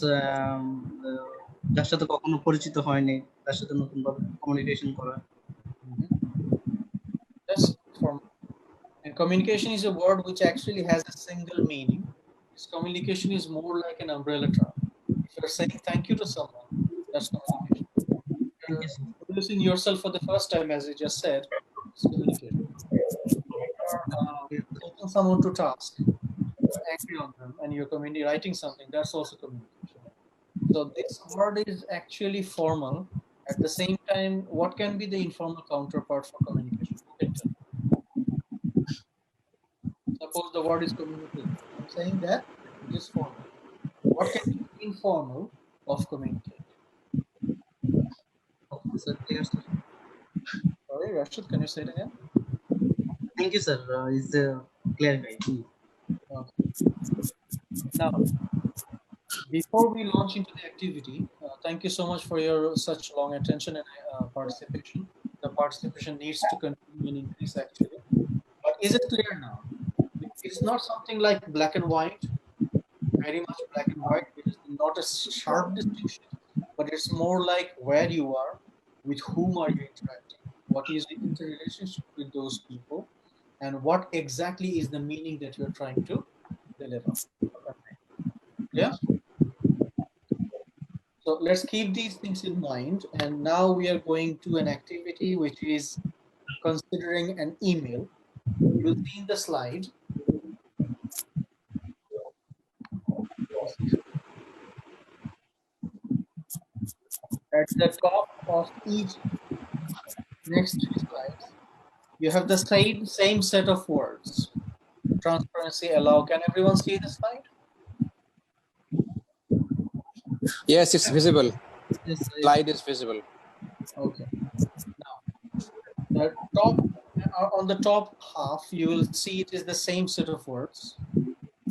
যার সাথে কখনো পরিচিত হয়নি তার সাথে নতুন ভাবে communication করা. That's formal. And communication is a word which actually has a single meaning. This communication is more like an umbrella term. If you're saying thank you to someone, that's communication. If you're introducing yourself for the first time, as you just said, it's communication. Taking someone to task, you're angry on them, and you're writing something, that's also communication. So this word is actually formal. At the same time, what can be the informal counterpart for communication? Suppose the word is communicate. I'm saying that it is formal. What can be informal of communicate? Sorry, Rashid, can you say it again? Thank you, sir. It's clear guide. Okay. Now, before we launch into the activity, thank you so much for your such long attention and participation. The participation needs to continue and increase actually. But is it clear now? It's not something like black and white, very much black and white. It is not a sharp distinction, but it's more like where you are, with whom are you interacting, what is the interrelationship with those people, and what exactly is the meaning that you're trying to deliver. Yeah. So let's keep these things in mind. And now we are going to an activity which is considering an email. You'll see in the slide. At the top of each next 3 slides, you have the same set of words. Transparency, allow. Can everyone see the slide? Yes, it's visible. Yes, Slide is visible. Okay. Now, the top on the top half, you will see it is the same set of words,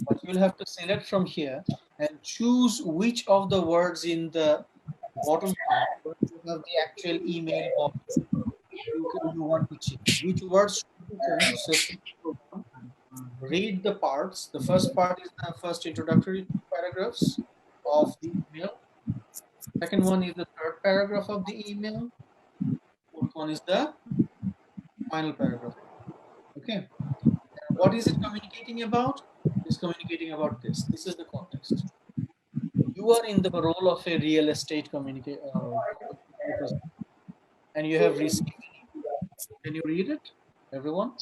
but you'll have to select from here and choose which of the words in the bottom half where you have the actual email body you want to change. Which words should be changed? So read the parts. The first part is the first introductory paragraphs of the email. Second one is the third paragraph of the email. Fourth one is the final paragraph. Okay. And what is it communicating about? It's communicating about this. This is the context. You are in the role of a real estate communicator, and you have received. Can you read it, everyone?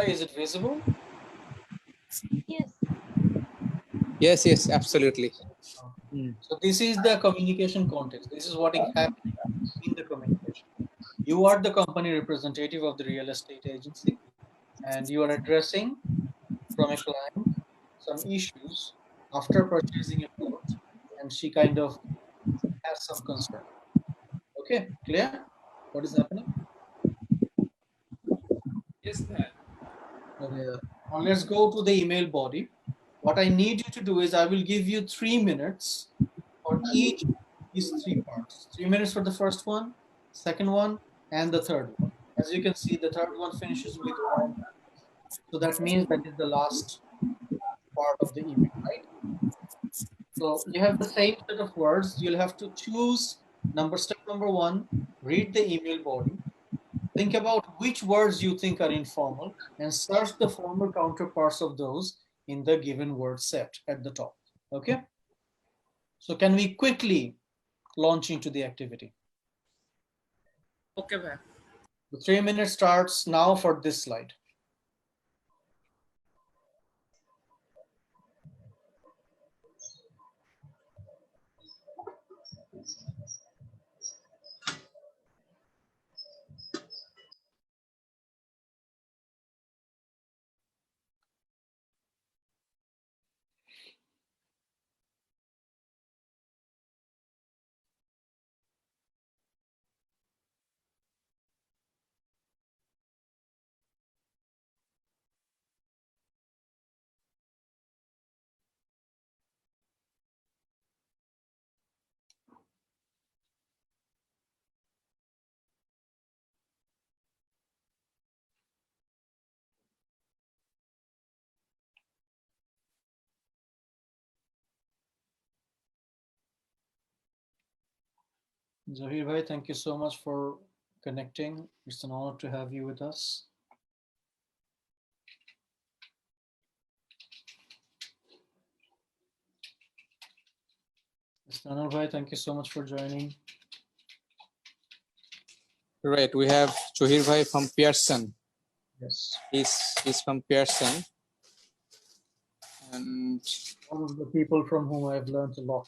Is it visible? Yes. Yes, yes, absolutely. So this is the communication context. This is what is happening in the communication. You are the company representative of the real estate agency, and you are addressing from a client some issues after purchasing a plot, and she kind of has some concern. Okay, clear? What is happening? Yes, sir. Okay. Now let's go to the email body. What I need you to do is I will give you 3 minutes for each these 3 parts. 3 minutes for the first one, second one, and the third one. As you can see, the third one finishes with 1. So that means that is the last part of the email, right? So you have the same set of words. You'll have to choose step number 1, read the email body. Think about which words you think are informal and search the formal counterparts of those in the given word set at the top. Okay? So can we quickly launch into the activity? Okay, ma'am. The 3 minutes starts now for this slide. Zahir bhai, thank you so much for connecting. It's an honor to have you with us. Stanal bhai, thank you so much for joining. Right, we have Chohir Bhai from Pearson. Yes. He's from Pearson. And one of the people from whom I've learned a lot.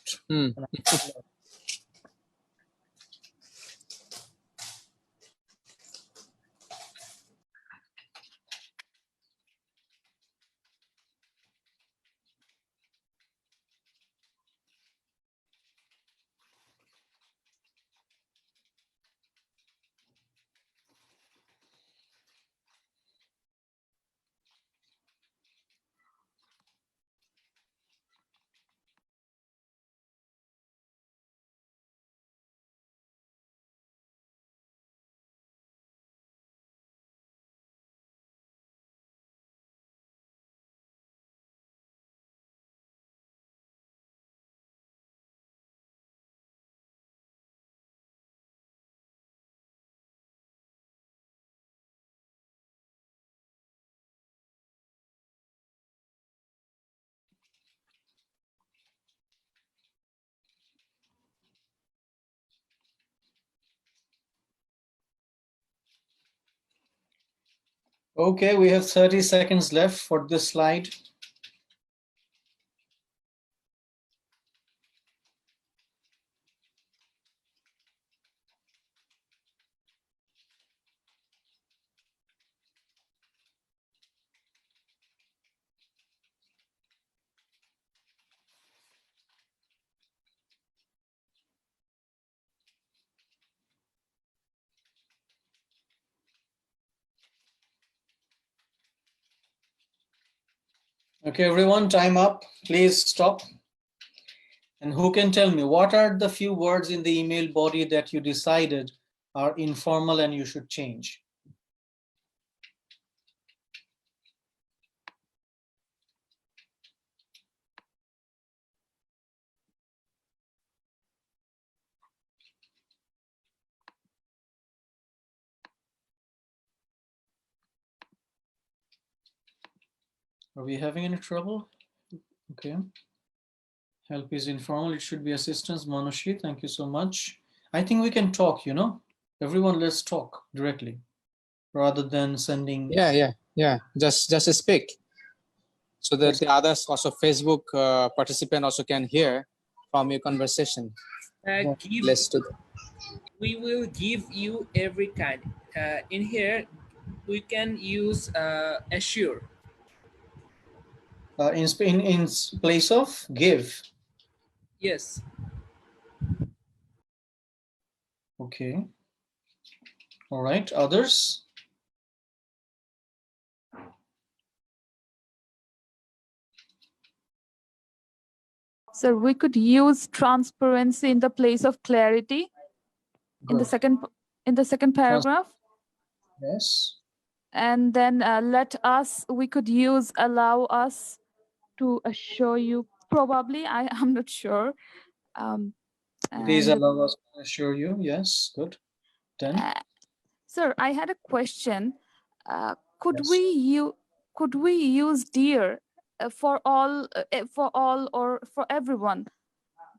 Okay, we have 30 seconds left for this slide. Okay, everyone, time up. Please stop. And who can tell me what are the few words in the email body that you decided are informal and you should change? Are we having any trouble? Okay. Help is informal. It should be assistance. Manushi, thank you so much. I think we can talk, you know. Everyone, let's talk directly rather than sending. Yeah. Just speak so that the others also Facebook participant also can hear from your conversation. Let's do that. We will give you every kind. In here, we can use assure. In place of give. Yes. Okay. All right. Others? So we could use transparency in the place of clarity in the second paragraph. Yes. And then we could use allow us to assure you. Probably, I'm not sure. Please allow us to assure you. Yes, good. Then. Sir, I had a question. Could we use dear for all or for everyone?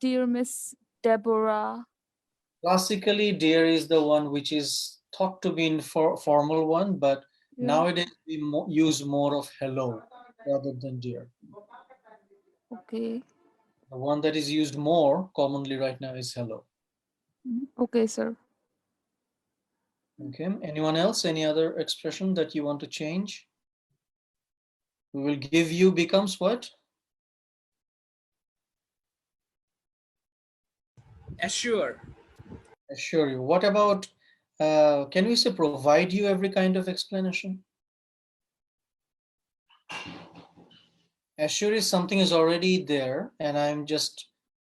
Dear Miss Deborah. Classically, dear is the one which is thought to be in formal one, but nowadays we use more of hello rather than dear. Okay. The one that is used more commonly right now is hello. Okay, sir. Okay. Anyone else? Any other expression that you want to change? We will give you becomes what? Assure. Assure you. What about, can we say provide you every kind of explanation? Assure is something is already there and I'm just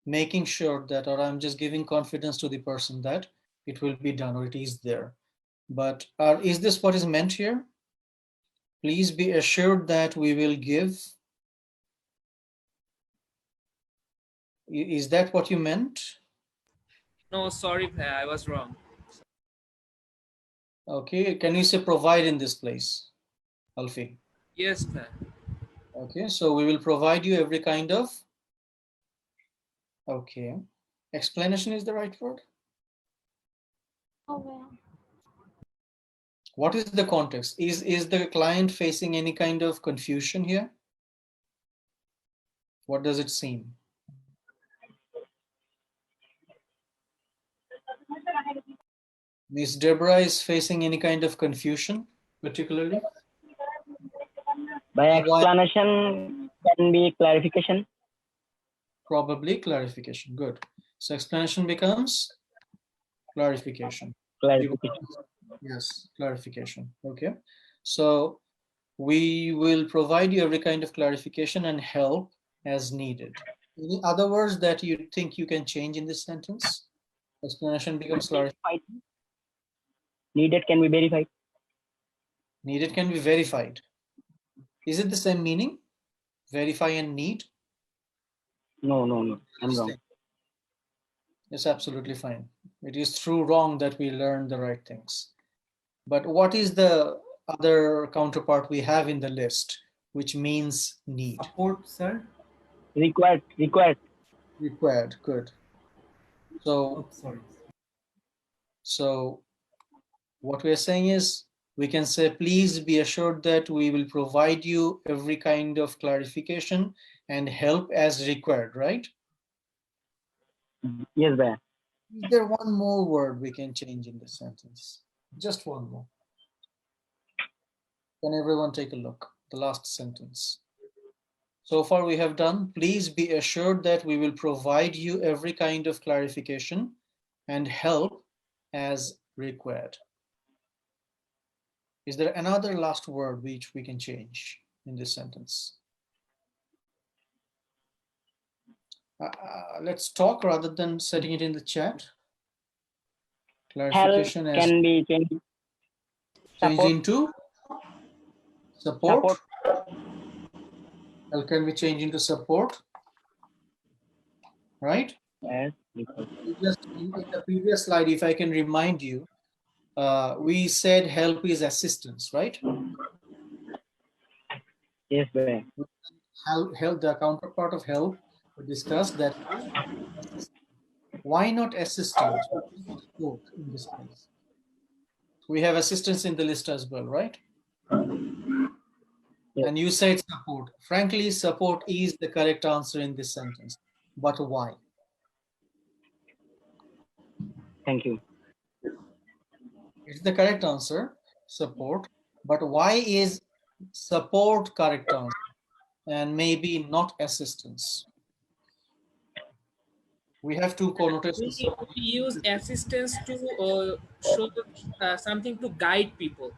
making sure that, or I'm just giving confidence to the person that it will be done or it is there. But is this what is meant here? Please be assured that we will give. Is that what you meant? No, sorry, I was wrong. Okay, can you say provide in this place, Alfie? Yes, ma'am. Okay, so we will provide you every kind of. Okay, explanation is the right word. Okay. What is the context? Is the client facing any kind of confusion here? What does it seem? Miss Deborah is facing any kind of confusion, particularly? By explanation can be clarification. Probably clarification. Good. So explanation becomes clarification. Clarification. Yes, clarification. Okay. So we will provide you every kind of clarification and help as needed. Any other words that you think you can change in this sentence? Explanation becomes clarified. Needed can be verified. Needed can be verified. Is it the same meaning? Verify and need? No, I'm wrong. It's absolutely fine. It is through wrong that we learn the right things. But what is the other counterpart we have in the list, which means need? Support, sir. Required. Required, good. So, sorry. So what we are saying is We can say, please be assured that we will provide you every kind of clarification and help as required, right? Yes, bhaiya. Is there one more word we can change in the sentence? Just one more. Can everyone take a look? The last sentence. So far we have done, please be assured that we will provide you every kind of clarification and help as required. Is there another last word which we can change in this sentence? Let's talk rather than setting it in the chat. Clarification Help as can be changed. changed Support. into support. Support. Help can be changed into support, right? Yes. Just in the previous slide, if I can remind you, we said help is assistance, right? Yes, bhaiya. Help, the counterpart of help, we discussed that. Why not assistance? Support in this case. We have assistance in the list as well, right? Yes. And you said support. Frankly, support is the correct answer in this sentence. But why? Thank you. It's the correct answer, support. But why is support correct answer and maybe not assistance? We have two connotations. We use assistance to show something to guide people.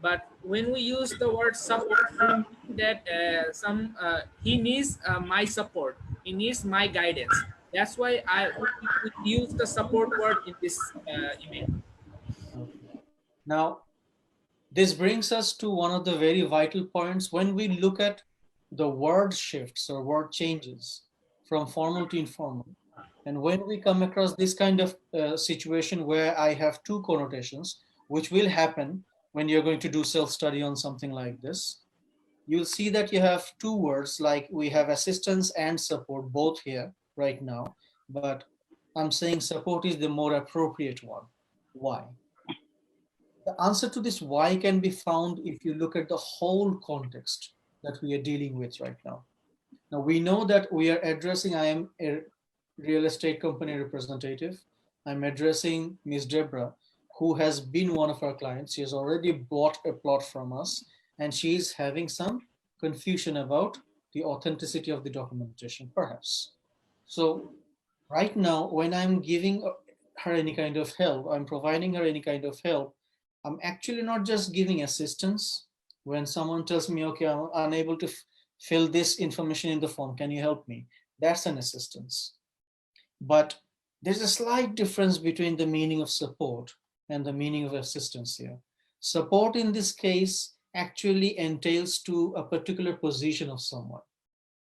But when we use the word support, we mean that he needs my support. He needs my guidance. That's why we use the support word in this email. Okay. Now, this brings us to one of the very vital points when we look at the word shifts or word changes from formal to informal. And when we come across this kind of situation where I have two connotations, which will happen when you're going to do self-study on something like this, you'll see that you have two words, like we have assistance and support both here right now, but I'm saying support is the more appropriate one. Why? The answer to this why can be found if you look at the whole context that we are dealing with right now. Now we know that we are addressing, I am a real estate company representative. I'm addressing Ms. Deborah, who has been one of our clients. She has already bought a plot from us, and she is having some confusion about the authenticity of the documentation, perhaps. So right now, when I'm giving her any kind of help, I'm providing her any kind of help, I'm actually not just giving assistance. When someone tells me, okay, I'm unable to fill this information in the form, can you help me? That's an assistance. But there's a slight difference between the meaning of support and the meaning of assistance here. Support in this case actually entails to a particular position of someone.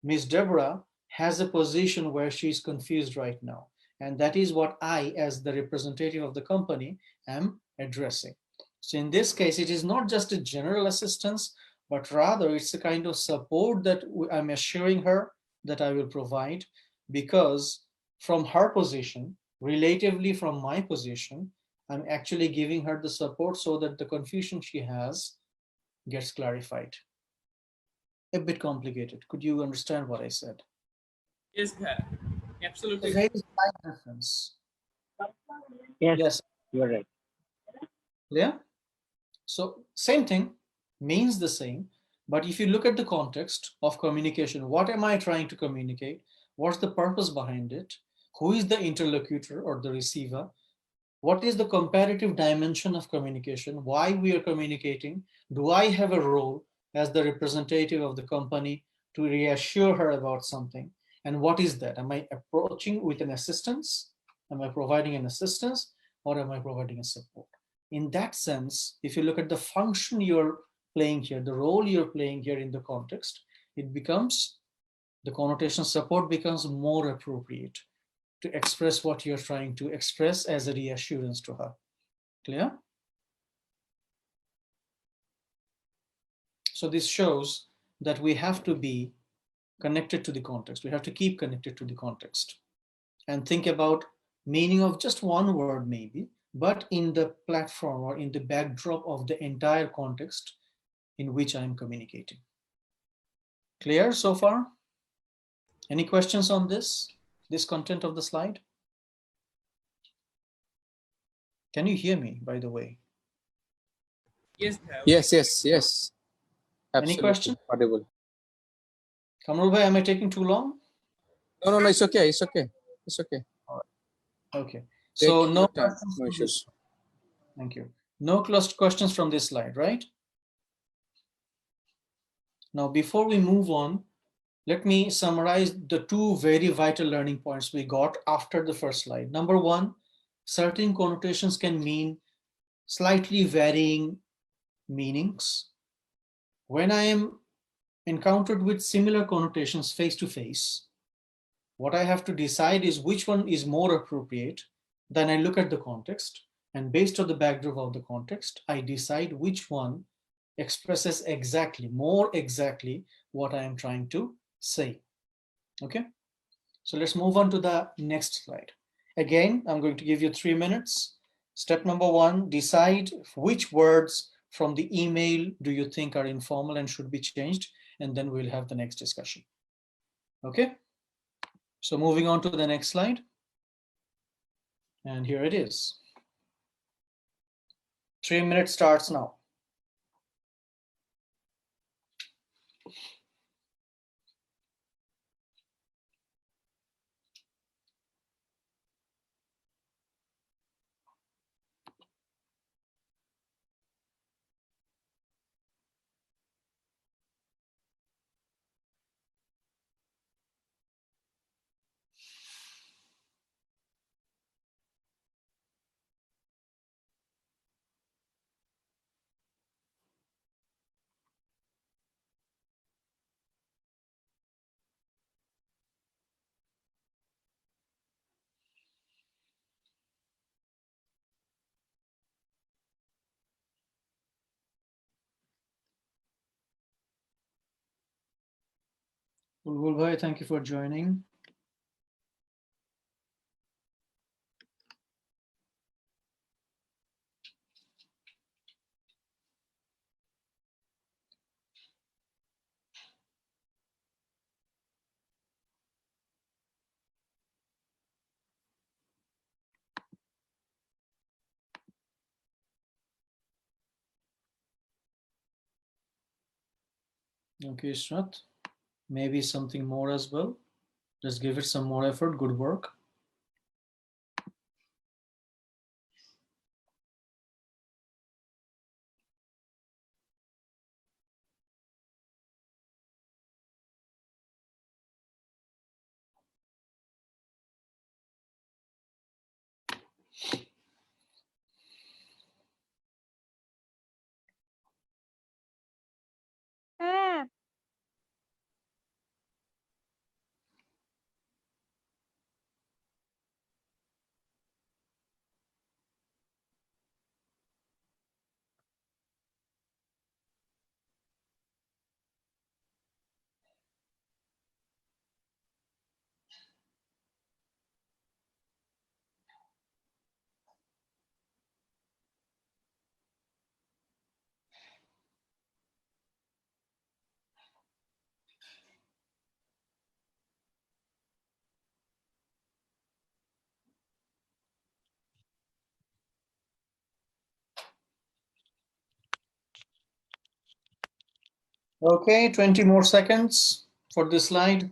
Ms. Deborah has a position where she's confused right now. And that is what I, as the representative of the company, am addressing. So in this case, it is not just a general assistance, but rather it's a kind of support that I'm assuring her that I will provide, because from her position, relatively from my position, I'm actually giving her the support so that the confusion she has gets clarified. A bit complicated. Could you understand what I said? Yes, absolutely. A very slight difference. Yes, you're right. Yeah. So same thing, means the same, but if you look at the context of communication, what am I trying to communicate? What's the purpose behind it? Who is the interlocutor or the receiver? What is the comparative dimension of communication? Why we are communicating? Do I have a role as the representative of the company to reassure her about something? And what is that? Am I approaching with an assistance? Am I providing an assistance, or am I providing a support? In that sense, if you look at the function you're playing here, the role you're playing here in the context, it becomes, the connotation support becomes more appropriate to express what you're trying to express as a reassurance to her. Clear? So this shows that we have to be connected to the context. We have to keep connected to the context and think about meaning of just one word maybe, but in the platform or in the backdrop of the entire context in which I am communicating. Clear so far? Any questions on this content of the slide? Can you hear me, by the way? Yes. Yes, yes, yes. Absolutely. Any questions? Audible. Kamrul bhai, am I taking too long? No, it's okay. It's okay. It's okay. Okay. Take So no your time. questions. No issues. Thank you. No questions from this slide, right? Now, before we move on, let me summarize the two very vital learning points we got after the first slide. Number one, certain connotations can mean slightly varying meanings. When I am encountered with similar connotations face to face, what I have to decide is which one is more appropriate. Then I look at the context, and based on the backdrop of the context, I decide which one expresses more exactly what I am trying to say. Okay, so let's move on to the next slide. Again, I'm going to give you 3 minutes. Step number one, decide which words from the email do you think are informal and should be changed, and then we'll have the next discussion. Okay, so moving on to the next slide. And here it is. 3 minutes starts now. Bulbul bhai, thank you for joining. Okay, Shrat, maybe something more as well. Let's give it some more effort. Good work. Okay, 20 more seconds for this slide.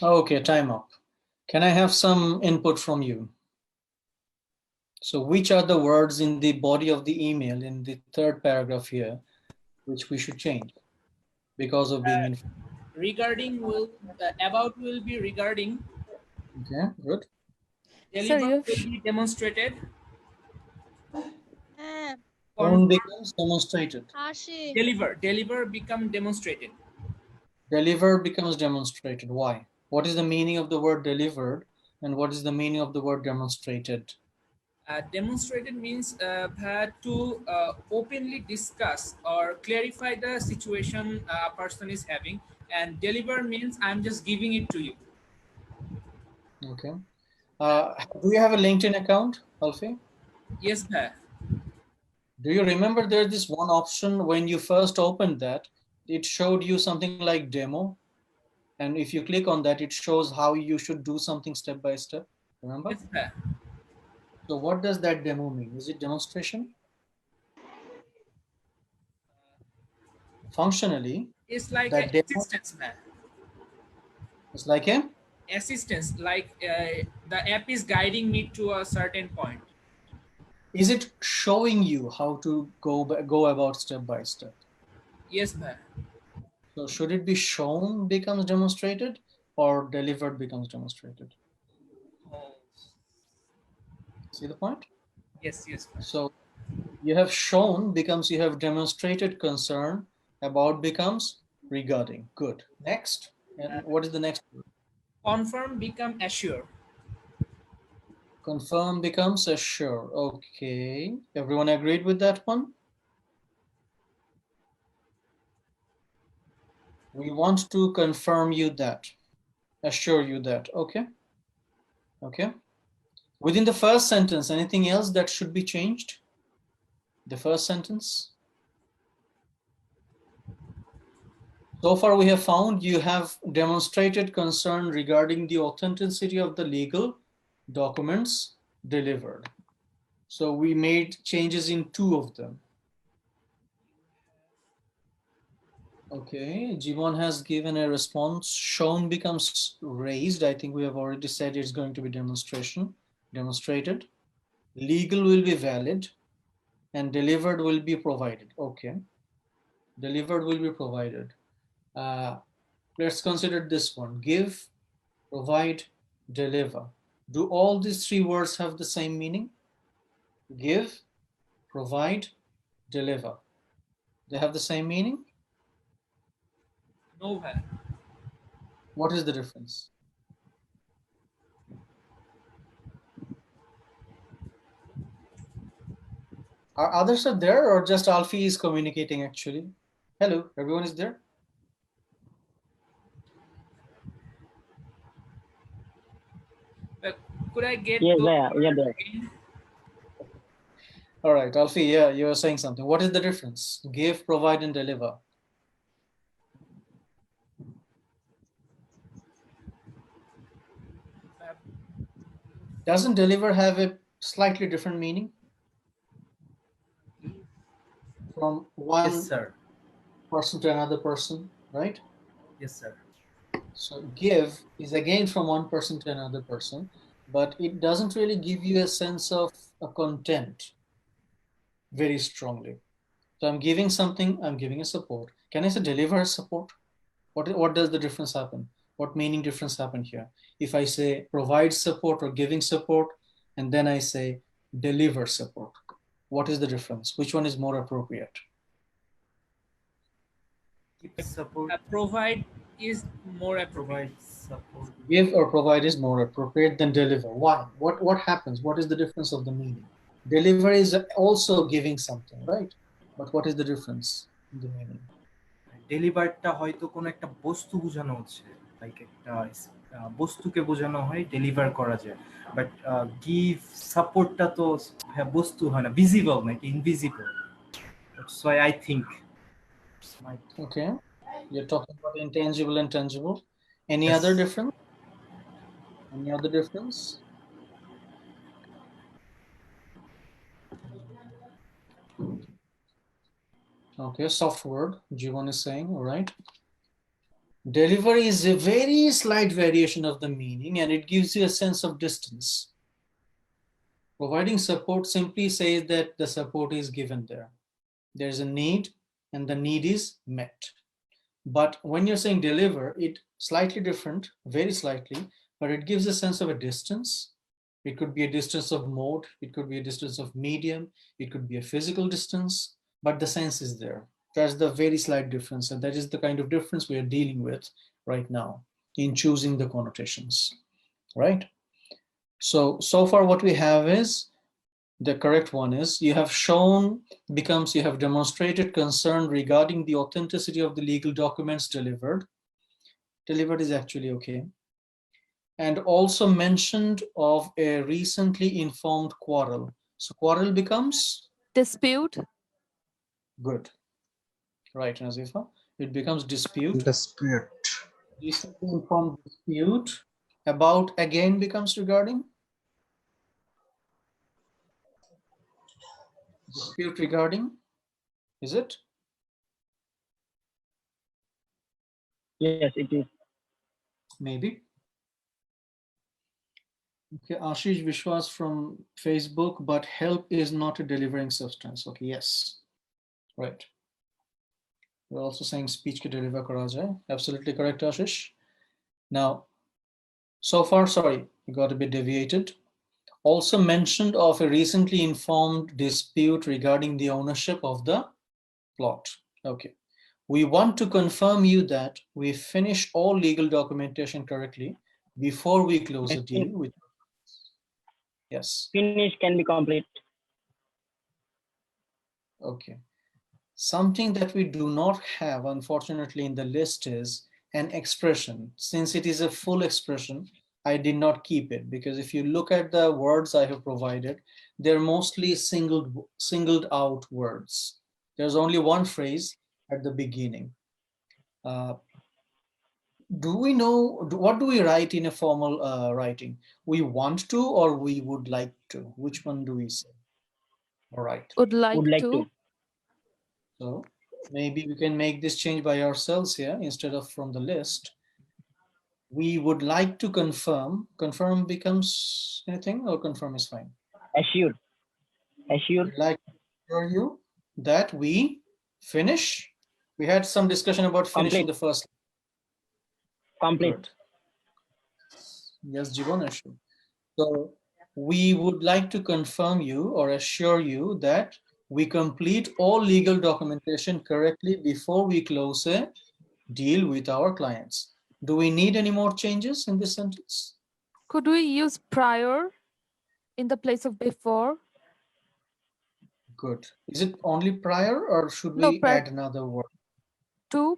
Okay, time up. Can I have some input from you? So which are the words in the body of the email in the third paragraph here, which we should change because of being in? Regarding about will be regarding. Okay, good. Deliver will be demonstrated. Tone becomes demonstrated. Deliver become demonstrated. Delivered becomes demonstrated. Why? What is the meaning of the word delivered and what is the meaning of the word demonstrated? Demonstrated means to openly discuss or clarify the situation a person is having, and deliver means I'm just giving it to you. Okay. Do you have a LinkedIn account, Alfie? Yes, sir. Do you remember there's this one option when you first opened that, it showed you something like demo. And if you click on that, it shows how you should do something step by step. Remember? Yes, sir. So what does that demo mean? Is it demonstration? Functionally, It's like that an demo assistance, man. is like a Assistance, like the app is guiding me to a certain point. Is it showing you how to go about step by step? Yes, sir. So should it be shown becomes demonstrated or delivered becomes demonstrated? See the point? Yes, yes, sir. So you have shown becomes you have demonstrated concern, about becomes regarding. Good. Next. And what is the next word? Confirm become assure. Confirm becomes assure. Okay. Everyone agreed with that one? We want to confirm you that, assure you that. Okay. Okay. Within the first sentence, anything else that should be changed? The first sentence. So far we have found you have demonstrated concern regarding the authenticity of the legal documents delivered. So we made changes in 2 of them. Okay, Jivon has given a response. Shown becomes raised. I think we have already said it's going to be demonstrated. Legal will be valid and delivered will be provided. Okay, delivered will be provided. Let's consider this one. Give, provide, deliver. Do all these 3 words have the same meaning? Give, provide, deliver. They have the same meaning? No, sir. What is the difference? Are others are there or just Alfie is communicating actually? Hello, everyone is there? Could I get Yes, those yeah, words there. again? All right, Alfie, yeah, you were saying something. What is the difference? Give, provide, and deliver. Doesn't deliver have a slightly different meaning? From one person to another person, right? Yes, sir. So give is again from one person to another person, but it doesn't really give you a sense of a content very strongly. So I'm giving something, I'm giving a support. Can I say deliver support? What does the difference happen? What meaning difference happen here? If I say provide support or giving support, and then I say deliver support, what is the difference? Which one is more appropriate? Support. Provide is more appropriate. Support. Give or provide is more appropriate than deliver. Why? What happens? What is the difference of the meaning? Deliver is also giving something, right? But what is the difference in the meaning? ডেলিভারটা হয়তো কোনো একটা বস্তু বোঝানো হচ্ছে, like একটা বস্তুকে বোঝানো হয়, ডেলিভার করা যায়। বাট গিভ সাপোর্টটা তো বস্তু হয় না, ভিজিবল না, এটা invisible. That's why I think. Okay, you're talking about intangible and tangible. Any Yes. other difference? Any other difference? Okay, soft word, Jivan is saying, all right. Delivery is a very slight variation of the meaning and it gives you a sense of distance. Providing support simply says that the support is given there. There's a need and the need is met. But when you're saying deliver, it slightly different, very slightly, but it gives a sense of a distance. It could be a distance of mode, it could be a distance of medium, it could be a physical distance, but the sense is there. That's the very slight difference, and that is the kind of difference we are dealing with right now in choosing the connotations, right? So far what we have is, the correct one is, you have shown becomes you have demonstrated concern regarding the authenticity of the legal documents delivered. Delivered is actually okay. And also mentioned of a recently informed quarrel. So quarrel becomes? Dispute. Good. Right, Nazifa. It becomes dispute. Dispute. Recently informed dispute. About again becomes regarding? Dispute regarding? Is it? Yes, it is. Maybe. Okay, Ashish Vishwas from Facebook, but help is not a delivering substance. Okay, yes. Right. We're also saying speech ke deliver kara jaye. Absolutely correct, Ashish. Now, so far, sorry, you got a bit deviated. Also mentioned of a recently informed dispute regarding the ownership of the plot. Okay. We want to confirm you that we finish all legal documentation correctly before we close a deal with. Yes. Finish can be complete. Okay. Something that we do not have, unfortunately, in the list is an expression. Since it is a full expression, I did not keep it, because if you look at the words I have provided, they're mostly singled out words. There's only one phrase at the beginning. Do we know, what do we write in a formal writing? We want to, or we would like to? Which one do we say? All right. Would like to. So maybe we can make this change by ourselves here instead of from the list. We would like to confirm. Confirm becomes anything, or confirm is fine? Assure. Assure. We'd like to assure you that we finish. We had some discussion about finishing the first. Complete. Good. Yes, Jivon, assure. So we would like to confirm you or assure you that we complete all legal documentation correctly before we close a deal with our clients. Do we need any more changes in this sentence? Could we use prior in the place of before? Good. Is it only prior, or should we add another word?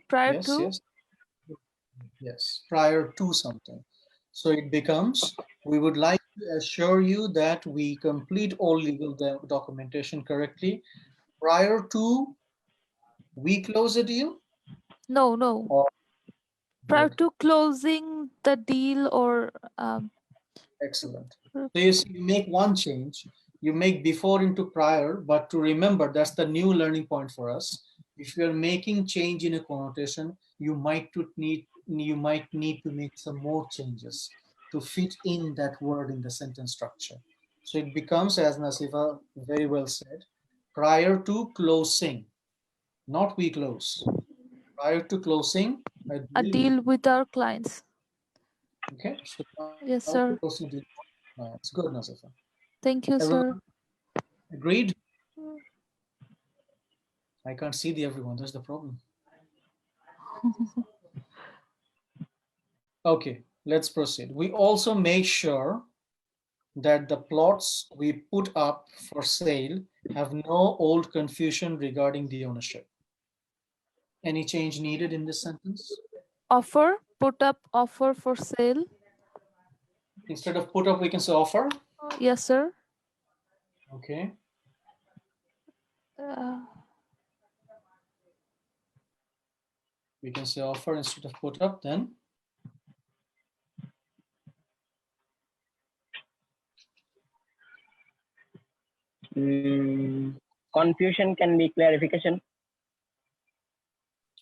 Prior yes, to? Yes. Yes, prior to something. So it becomes, we would like to assure you that we complete all legal documentation correctly prior to we close a deal? No. Or, prior to closing the deal, or excellent. So you see, you make one change, you make before into prior, but to remember, that's the new learning point for us. If you're making change in a connotation, you might need to make some more changes to fit in that word in the sentence structure. So it becomes, as Nasifa very well said, prior to closing, not we close. Prior to closing a deal with our clients. Okay. So yes, sir. It's good, Nasifa. Thank you, Everyone sir. agreed? I can't see everyone. That's the problem. Okay, let's proceed. We also make sure that the plots we put up for sale have no old confusion regarding the ownership. Any change needed in this sentence? Offer, put up offer for sale. Instead of put up, we can say offer? Yes, sir. Okay. We can say offer instead of put up then. Confusion can be clarification.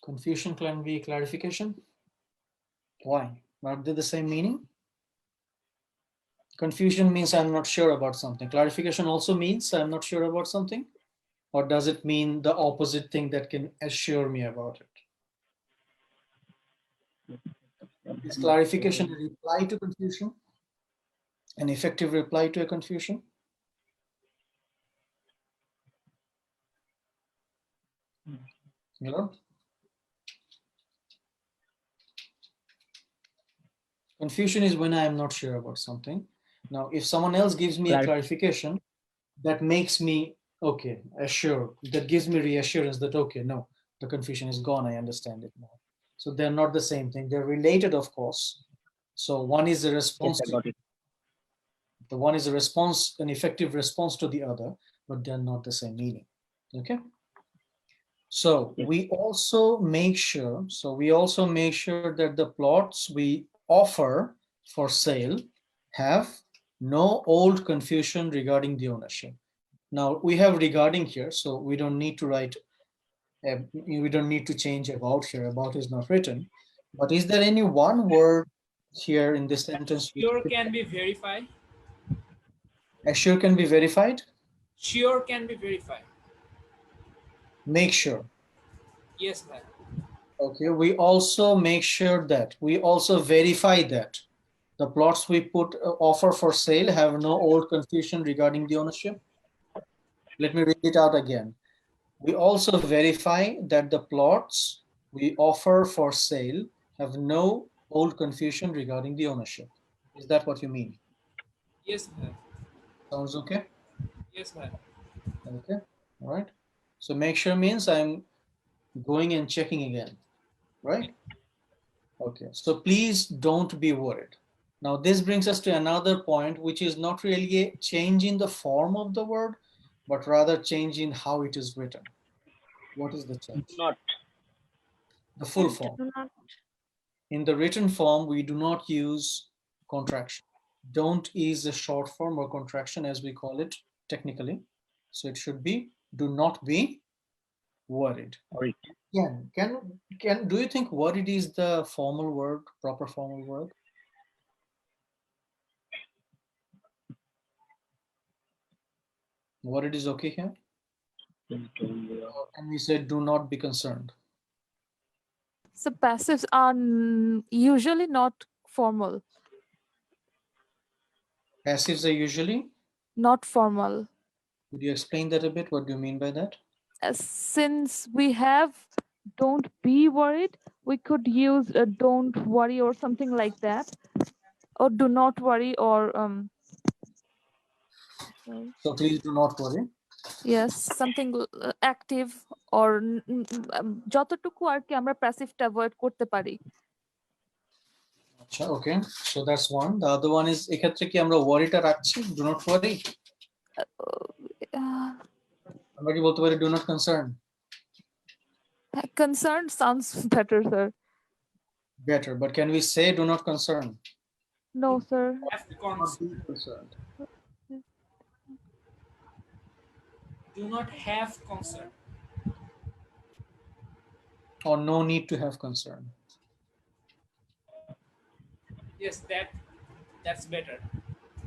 Confusion can be clarification. Why? Are they the same meaning? Confusion means I'm not sure about something. Clarification also means I'm not sure about something. Or does it mean the opposite thing that can assure me about it? Is clarification a reply to confusion? An effective reply to a confusion? Hello? Confusion is when I am not sure about something. Now, if someone else gives me a clarification, that makes me, okay, assure, that gives me reassurance that, okay, no, the confusion is gone, I understand it now. So they're not the same thing. They're related, of course. So one is a response, Yes, I got it. the one is a response, an effective response to the other, but they're not the same meaning. Okay. So we also make sure, that the plots we offer for sale have no old confusion regarding the ownership. Now we have regarding here, so we don't need to write, we don't need to change about here. About is not written. But is there any one word here in this sentence? Sure can be verified. Assure can be verified. Sure can be verified. Make sure. Yes, ma'am. Okay, we also make sure that, we also verify that the plots we put offer for sale have no old confusion regarding the ownership. Let me read it out again. We also verify that the plots we offer for sale have no old confusion regarding the ownership. Is that what you mean? Yes, ma'am. Sounds okay? Yes, ma'am. Okay, all right. So make sure means I'm going and checking again, right? Okay, so please don't be worried. Now this brings us to another point, which is not really a change in the form of the word, but rather change in how it is written. What is the change? Not. The full form. In the written form, we do not use contraction. Don't is a short form or contraction as we call it technically. So it should be, do not be worried. Worried. Do you think worried is the formal word, proper formal word? Worried is okay here? And we said, do not be concerned. So passives are usually not formal. Passives are usually? Not formal. Could you explain that a bit? What do you mean by that? Since we have don't be worried, we could use don't worry or something like that. Or do not worry or So please do not worry. yes, something active or যতটুকু আর কি আমরা প্যাসিভটা avoid করতে পারি। Okay, so that's one. The other one is এক্ষেত্রে কি আমরা worryটা রাখছি, do not worry? আমরা কি বলতে পারি do not concern? Concerned sounds better, sir. Better, but can we say do not concern? No, sir. Concerned. Do not have concern. Or no need to have concern. Yes, that's better.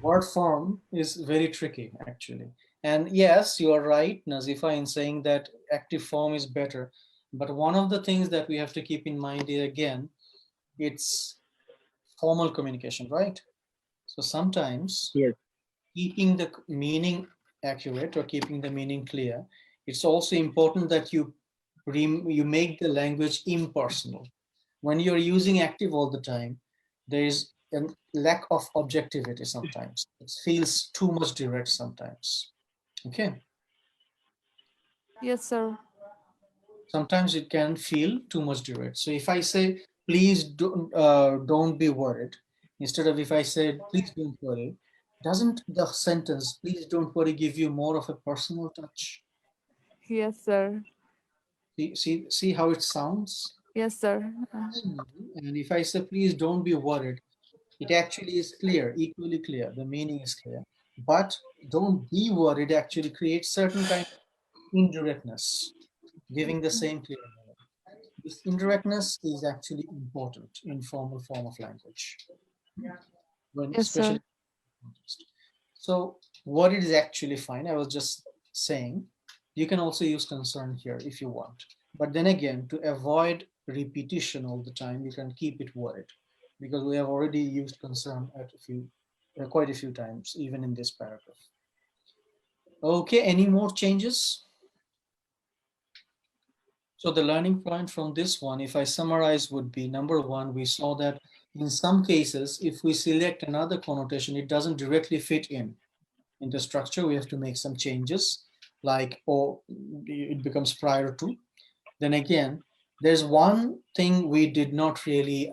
Word form is very tricky actually. And yes, you are right, Nazifa, in saying that active form is better. But one of the things that we have to keep in mind is, again, it's formal communication, right? So sometimes keeping the meaning accurate or keeping the meaning clear, it's also important that you make the language impersonal. When you're using active all the time, there is a lack of objectivity sometimes. It feels too much direct sometimes. Okay. Yes, sir. Sometimes it can feel too much direct. So if I say, please don't be worried, instead of if I said, please don't worry, doesn't the sentence, please don't worry, give you more of a personal touch? Yes, sir. See how it sounds? Yes, sir. And if I say, please don't be worried, it actually is clear, equally clear. The meaning is clear. But don't be worried actually creates certain kind of indirectness, giving the same clear meaning. This indirectness is actually important in formal form of language. When Yes, especially sir. So worried is actually fine. I was just saying you can also use concern here if you want. But then again, to avoid repetition all the time, you can keep it worried, because we have already used concern at quite a few times, even in this paragraph. Okay, any more changes? So the learning point from this one, if I summarize, would be number one, we saw that in some cases, if we select another connotation, it doesn't directly fit in the structure. We have to make some changes, like, or it becomes prior to. Then again, there's one thing we did not really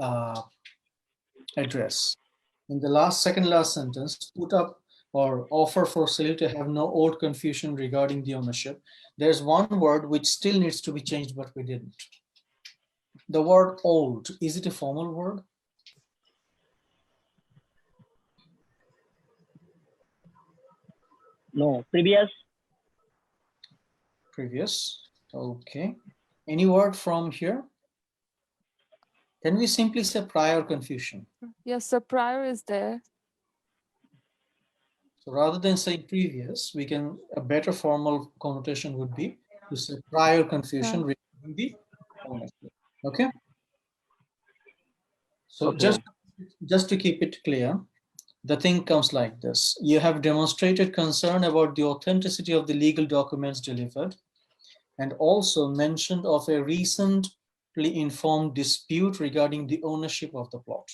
address. In the second last sentence, put up or offer for sale to have no old confusion regarding the ownership. There's one word which still needs to be changed, but we didn't. The word old, is it a formal word? No. Previous. Previous. Okay. Any word from here? Can we simply say prior confusion? Yes, sir. Prior is there. So rather than saying previous, we can, a better formal connotation would be to say prior confusion regarding the ownership. Okay. So Okay. just to keep it clear, the thing comes like this. You have demonstrated concern about the authenticity of the legal documents delivered, and also mentioned of a recently informed dispute regarding the ownership of the plot.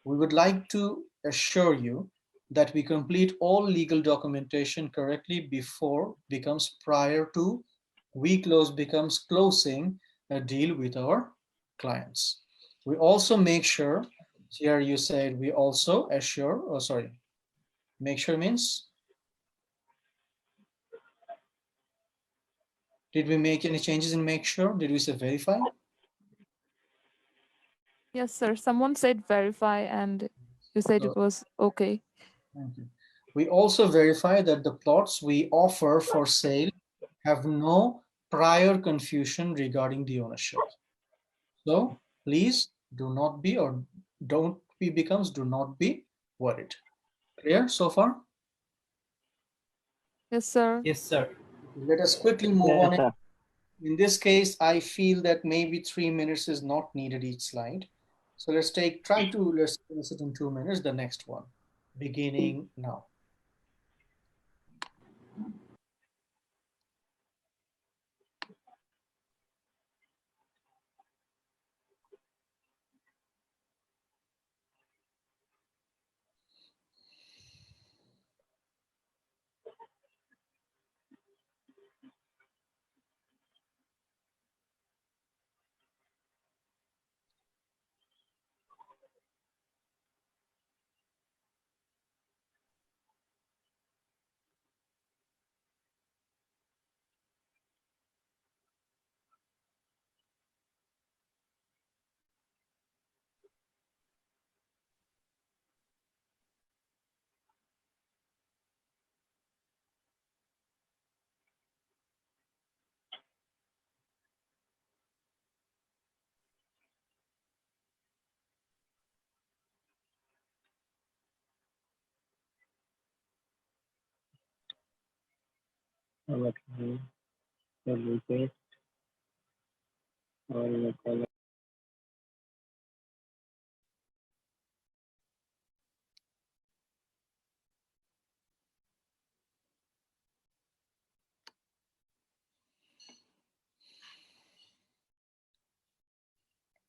We would like to assure you that we complete all legal documentation correctly before becomes prior to we close becomes closing a deal with our clients. We also make sure, here you said we also assure, oh sorry, make sure means, did we make any changes in make sure? Did we say verify? Yes, sir. Someone said verify and you said it was okay. Thank you. We also verify that the plots we offer for sale have no prior confusion regarding the ownership. So please do not be, or don't be becomes do not be worried. Clear so far? Yes, sir. Yes, sir. Let us quickly move on. In this case, I feel that maybe 3 minutes is not needed each slide. So let's try to finish it in 2 minutes, the next one, beginning now.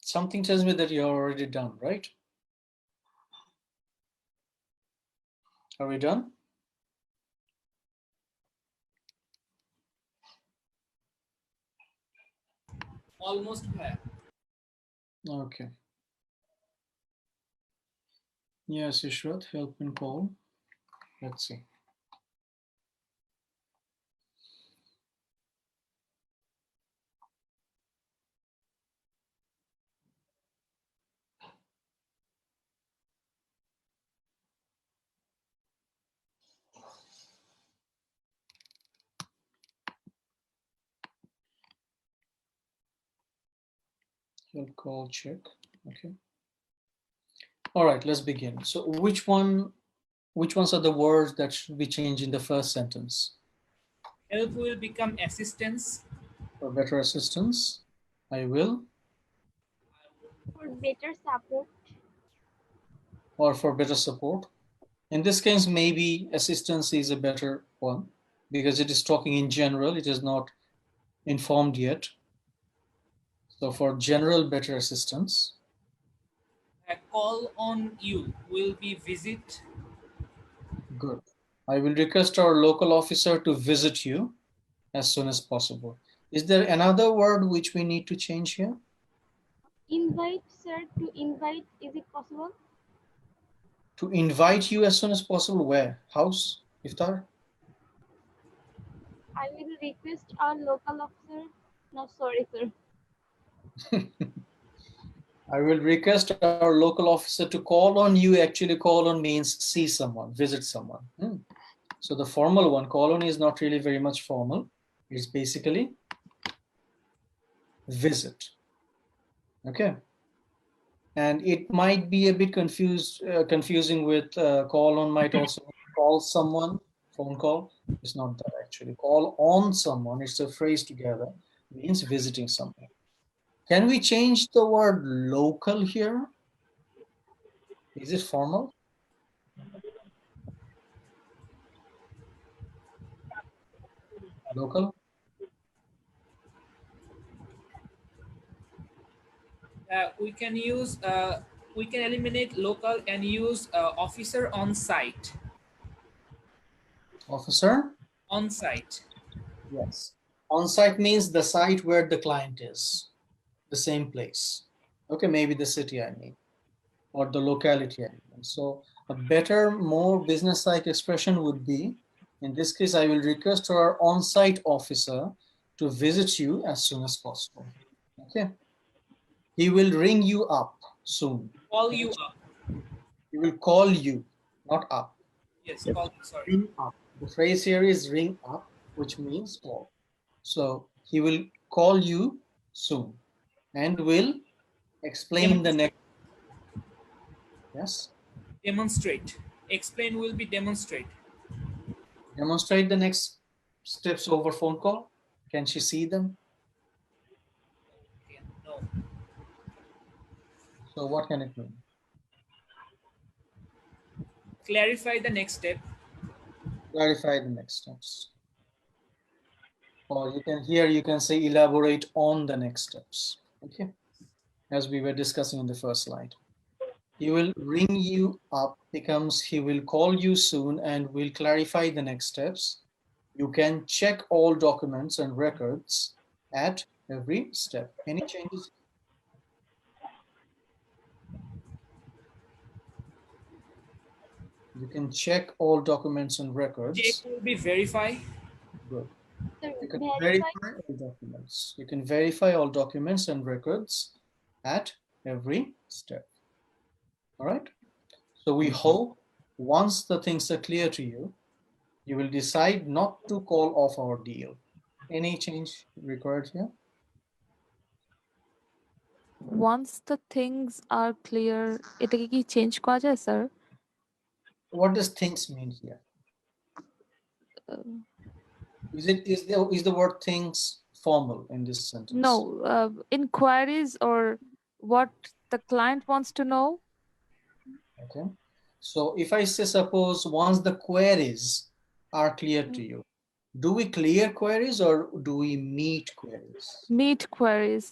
Something tells me that you're already done, right? Are we done? Almost there. Okay. Yes, Ishrat, help in call. Let's see. Help call check. Okay. All right, let's begin. So which ones are the words that should be changed in the first sentence? Help will become assistance. For better assistance, I will. For better support. Or for better support. In this case, maybe assistance is a better one because it is talking in general. It is not informed yet. So for general better assistance, A call on you will be visit. good. I will request our local officer to visit you as soon as possible. Is there another word which we need to change here? Invite, sir, to invite, is it possible? To invite you as soon as possible, where? House? Iftar? I will request our local officer. No, sorry, sir. I will request our local officer to call on you. Actually, call on means see someone, visit someone. So the formal one, call on, is not really very much formal. It's basically visit. Okay. And it might be a bit confusing with call on might also call someone, phone call. It's not that actually. Call on someone, it's a phrase together, means visiting someone. Can we change the word local here? Is it formal? Local? We can use. We can eliminate local and use officer on site. Officer? On site. Yes. On site means the site where the client is, the same place. Okay, maybe the city I mean, or the locality I mean. So a better, more business-like expression would be, in this case, I will request our on-site officer to visit you as soon as possible. Okay. He will ring you up soon. Call you up. He will call you, not up. Yes, call. Sorry. Ring up. The phrase here is ring up, which means call. So he will call you soon and will explain the next. Yes. Demonstrate. Explain will be demonstrate. Demonstrate the next steps over phone call. Can she see them? No. So what can it mean? Clarify the next step. Clarify the next steps. Or you can say elaborate on the next steps. Okay. As we were discussing in the first slide. He will ring you up becomes he will call you soon and will clarify the next steps. You can check all documents and records at every step. Any changes? You can check all documents and records. Check will be verify. Good. You can verify all documents. You can verify all documents and records at every step. All right. So we hope once the things are clear to you, you will decide not to call off our deal. Any change required here? Once the things are clear, এটাকে কি change করা যায়, sir? What does things mean here? Is the word things formal in this sentence? No, inquiries or what the client wants to know. Okay. So if I say, suppose once the queries are clear to you, do we clear queries or do we meet queries? Meet queries.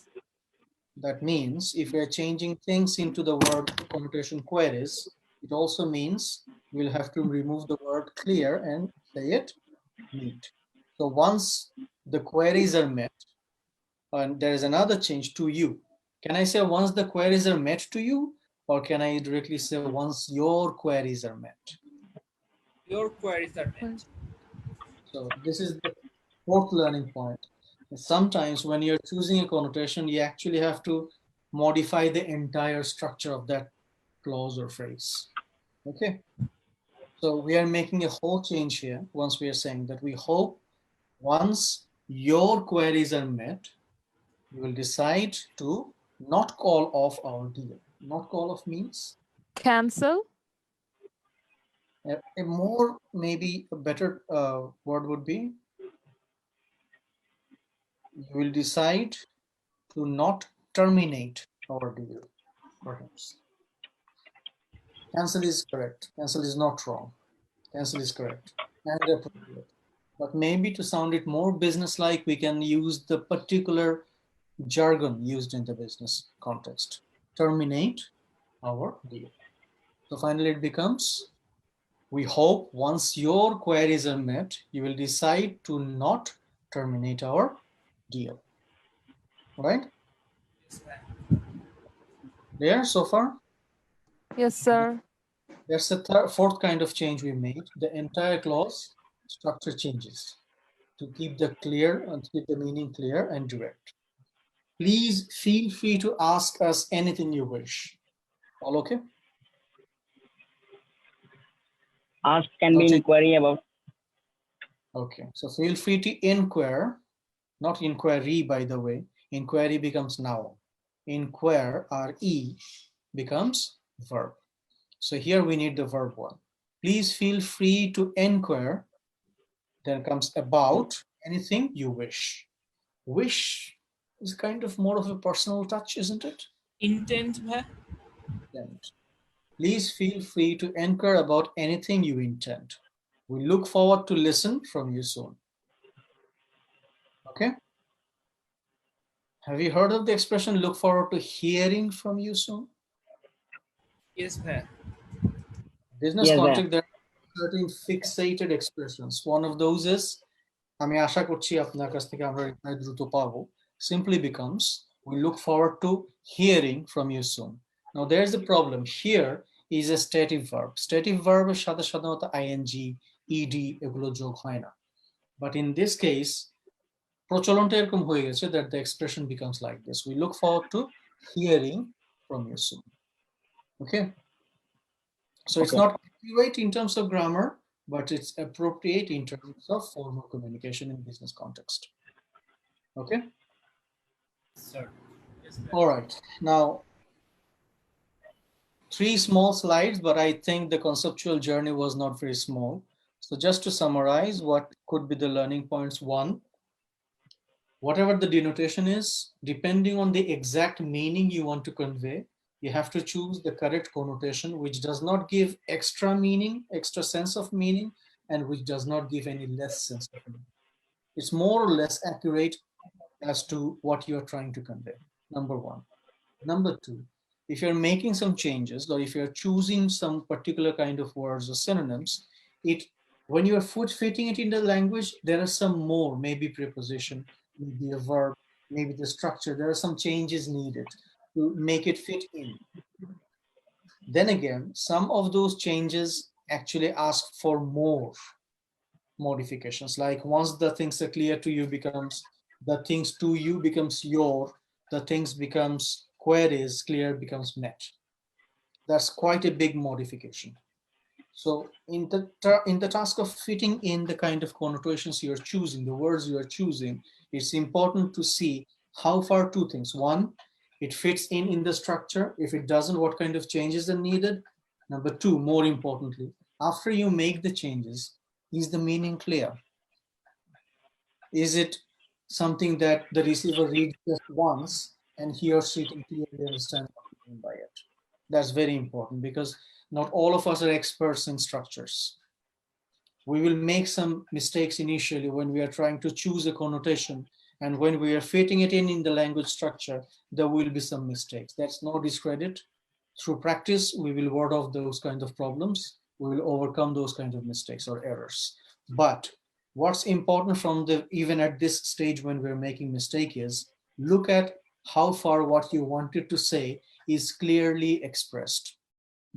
That means if we're changing things into the word connotation queries, it also means we'll have to remove the word clear and say it meet. So once the queries are met, and there is another change to you. Can I say once the queries are met to you, or can I directly say once your queries are met? Your queries are met. So this is the fourth learning point. Sometimes when you're choosing a connotation, you actually have to modify the entire structure of that clause or phrase. Okay. So we are making a whole change here once we are saying that we hope once your queries are met, you will decide to not call off our deal. Not call off means? Cancel. A more, maybe a better word would be, you will decide to not terminate our deal, perhaps. Cancel is correct. Cancel is not wrong. Cancel is correct and appropriate. But maybe to sound it more business-like, we can use the particular jargon used in the business context. Terminate our deal. So finally it becomes, we hope once your queries are met, you will decide to not terminate our deal. Right? There so far? Yes, sir. That's the fourth kind of change we made. The entire clause structure changes to keep the meaning clear and direct. Please feel free to ask us anything you wish. All okay? Ask can be inquiry about. Okay, so feel free to inquire, not inquiry, by the way. Inquiry becomes noun. Inquire, R-E, becomes verb. So here we need the verb one. Please feel free to inquire. Then comes about anything you wish. Wish is kind of more of a personal touch, isn't it? Intent, Intent. Please feel free to inquire about anything you intend. We look forward to listen from you soon. Okay? Have you heard of the expression look forward to hearing from you soon? Yes, bhai. Business Yes, context, there are certain fixated expressions. One of those is, আমি আশা করছি আপনার কাছ থেকে আমরা reply দ্রুত পাবো. Simply becomes, we look forward to hearing from you soon. Now there's a problem. Here is a stative verb. Stative verb এর সাথে সাধারণত ing, ed এগুলো যোগ হয় না. But in this case, প্রচলনটা এরকম হয়ে গেছে that the expression becomes like this. We look forward to hearing from you soon. Okay? So it's not accurate in terms of grammar, but it's appropriate in terms of formal communication in business context. Okay? Sir. All right. Now, 3 small slides, but I think the conceptual journey was not very small. So just to summarize, what could be the learning points? 1, whatever the denotation is, depending on the exact meaning you want to convey, you have to choose the correct connotation, which does not give extra meaning, extra sense of meaning, and which does not give any less sense of meaning. It's more or less accurate as to what you're trying to convey. Number 1. Number 2, if you're making some changes or if you're choosing some particular kind of words or synonyms, when you're fitting it in the language, there are some more, maybe preposition, maybe a verb, maybe the structure. There are some changes needed to make it fit in. Then again, some of those changes actually ask for more modifications. Like once the things are clear to you becomes, the things to you becomes your, the things becomes queries, clear becomes met. That's quite a big modification. So in the task of fitting in the kind of connotations you're choosing, the words you are choosing, it's important to see how far 2 things. 1, it fits in the structure. If it doesn't, what kind of changes are needed? Number 2, more importantly, after you make the changes, is the meaning clear? Is it something that the receiver reads just once and he or she can clearly understand what you mean by it? That's very important because not all of us are experts in structures. We will make some mistakes initially when we are trying to choose a connotation, and when we are fitting it in the language structure, there will be some mistakes. That's no discredit. Through practice, we will ward off those kinds of problems. We will overcome those kinds of mistakes or errors. But what's important from even at this stage when we're making mistake is look at how far what you wanted to say is clearly expressed.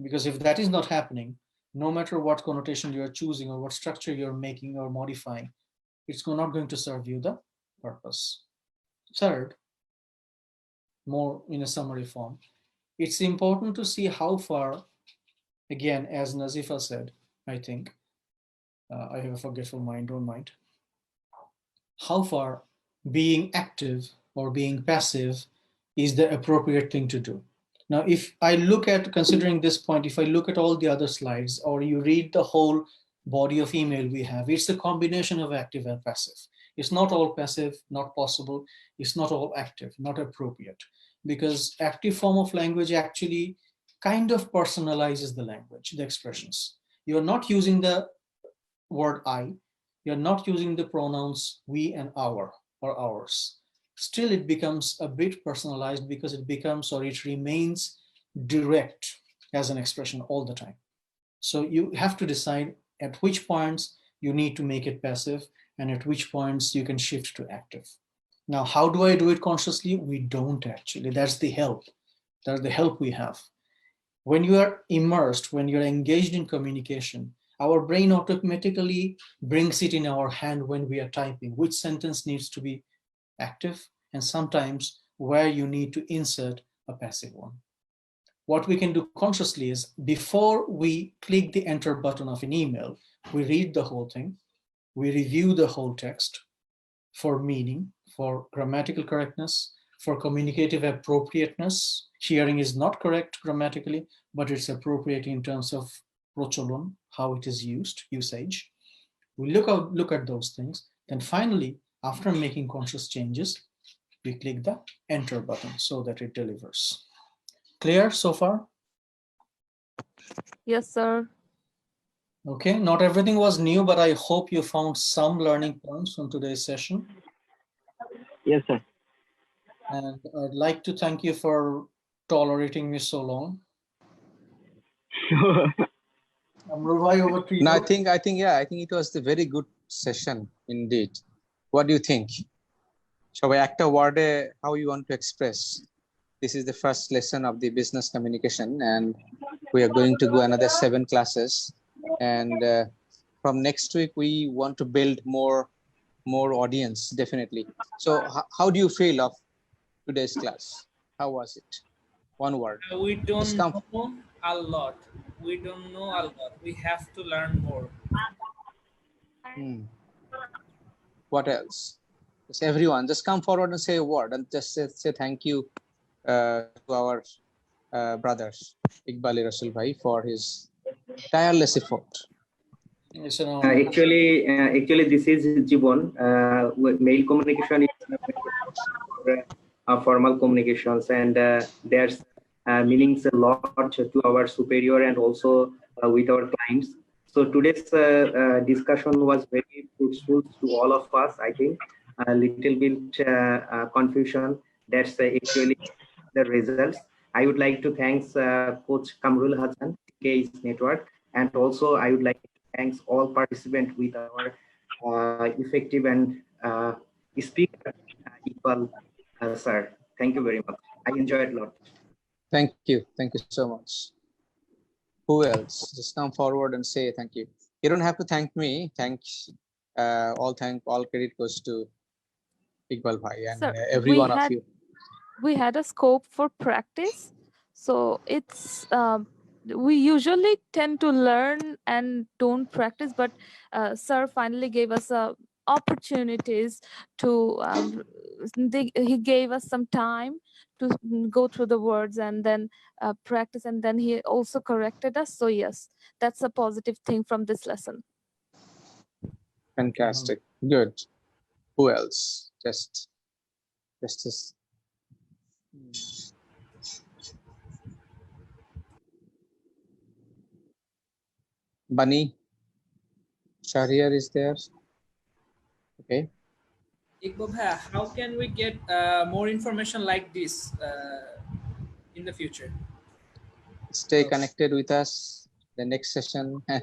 Because if that is not happening, no matter what connotation you're choosing or what structure you're making or modifying, it's not going to serve you the purpose. Third, more in a summary form, it's important to see how far, again, as Nazifa said, I think, I have a forgetful mind, don't mind, how far being active or being passive is the appropriate thing to do. Now, if I look at, considering this point, if I look at all the other slides or you read the whole body of email we have, it's a combination of active and passive. It's not all passive, not possible. It's not all active, not appropriate. Because active form of language actually kind of personalizes the language, the expressions. You're not using the word I. You're not using the pronouns we and our or ours. still it becomes a bit personalized because it becomes, or it remains direct as an expression all the time. So you have to decide at which points you need to make it passive and at which points you can shift to active. Now, how do I do it consciously? We don't actually. That's the help. That's the help we have. When you are immersed, when you're engaged in communication, our brain automatically brings it in our hand when we are typing, which sentence needs to be active, and sometimes where you need to insert a passive one. What we can do consciously is before we click the enter button of an email, we read the whole thing, we review the whole text for meaning, for grammatical correctness, for communicative appropriateness. Sharing is not correct grammatically, but it's appropriate in terms of procholon, how it is used, usage. We look at those things. Then finally, after making conscious changes, we click the enter button so that it delivers. Clear so far? Yes, sir. Okay, not everything was new, but I hope you found some learning points from today's session. Yes, sir. And I'd like to thank you for tolerating me so long. Over to you. No, I think it was a very good session indeed. What do you think? Shall একটা word how you want to express? This is the first lesson of the business communication, and we are going to go another 7 classes. And from next week, we want to build more audience, definitely. So how do you feel of today's class? How was it? One word. We don't know a lot. We don't know a lot. We have to learn more. What else? Just everyone, just come forward and say a word and just say thank you to our brothers, Iqbal-E-Rasul bhai, for his tireless effort. Actually, this is Jibon. Mail communication is formal communications, and there's meanings a lot to our superior and also with our clients. So today's discussion was very fruitful to all of us. I think a little bit confusion. That's actually the results. I would like to thank CoachKamrul Hasan, CK's network, and also I would like to thank all participants with our effective and speaker, Iqbal sir. Thank you very much. I enjoyed a lot. Thank you so much. Who else? Just come forward and say thank you. You don't have to thank me. All credit goes to Iqbal bhai and Sir, every one of you. We had a scope for practice, so it's we usually tend to learn and don't practice, but sir finally gave us opportunities to he gave us some time to go through the words and then practice, and then he also corrected us. So yes, that's a positive thing from this lesson. Fantastic. Good. Who else? Just Bunny, Shahriar is there. Okay. Iqbal bhai, how can we get more information like this in the future? Stay connected with us. The next session, and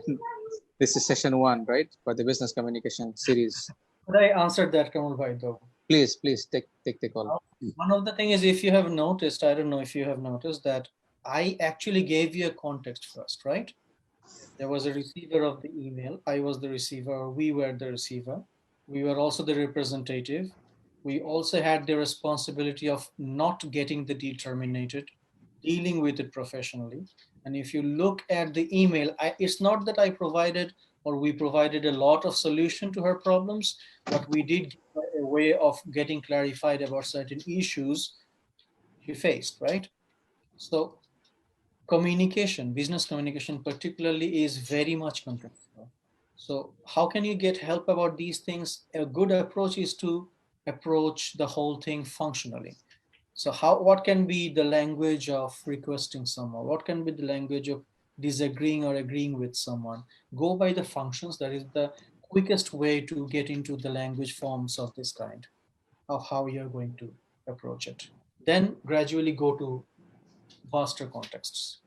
this is session 1, right, for the business communication series. Could I answer that, Kamrul bhai, though? Please take the call. One of the things is, if you have noticed, I don't know if you have noticed that I actually gave you a context first, right? There was a receiver of the email. I was the receiver. We were the receiver. We were also the representative. We also had the responsibility of not getting the deal terminated, dealing with it professionally. And if you look at the email, it's not that I provided or we provided a lot of solution to her problems, but we did give her a way of getting clarified about certain issues she faced, right? So communication, business communication particularly, is very much contextual. So how can you get help about these things? A good approach is to approach the whole thing functionally. So what can be the language of requesting someone? What can be the language of disagreeing or agreeing with someone? Go by the functions. That is the quickest way to get into the language forms of this kind. of how you're going to approach it. Then gradually go to vaster contexts.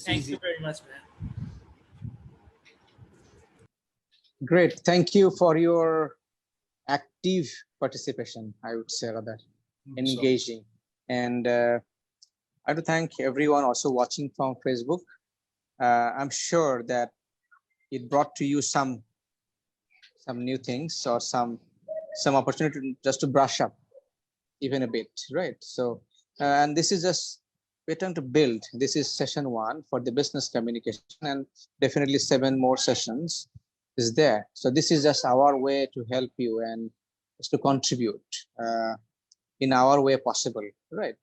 Thank you very much, man. Great. Thank you for your active participation, I would say, rather engaging. And I want to thank everyone also watching from Facebook. I'm sure that it brought to you some new things or some opportunity just to brush up even a bit, right? So, and this is just we're trying to build. This is session 1 for the business communication, and definitely 7 more sessions is there. So this is just our way to help you and just to contribute in our way possible, right?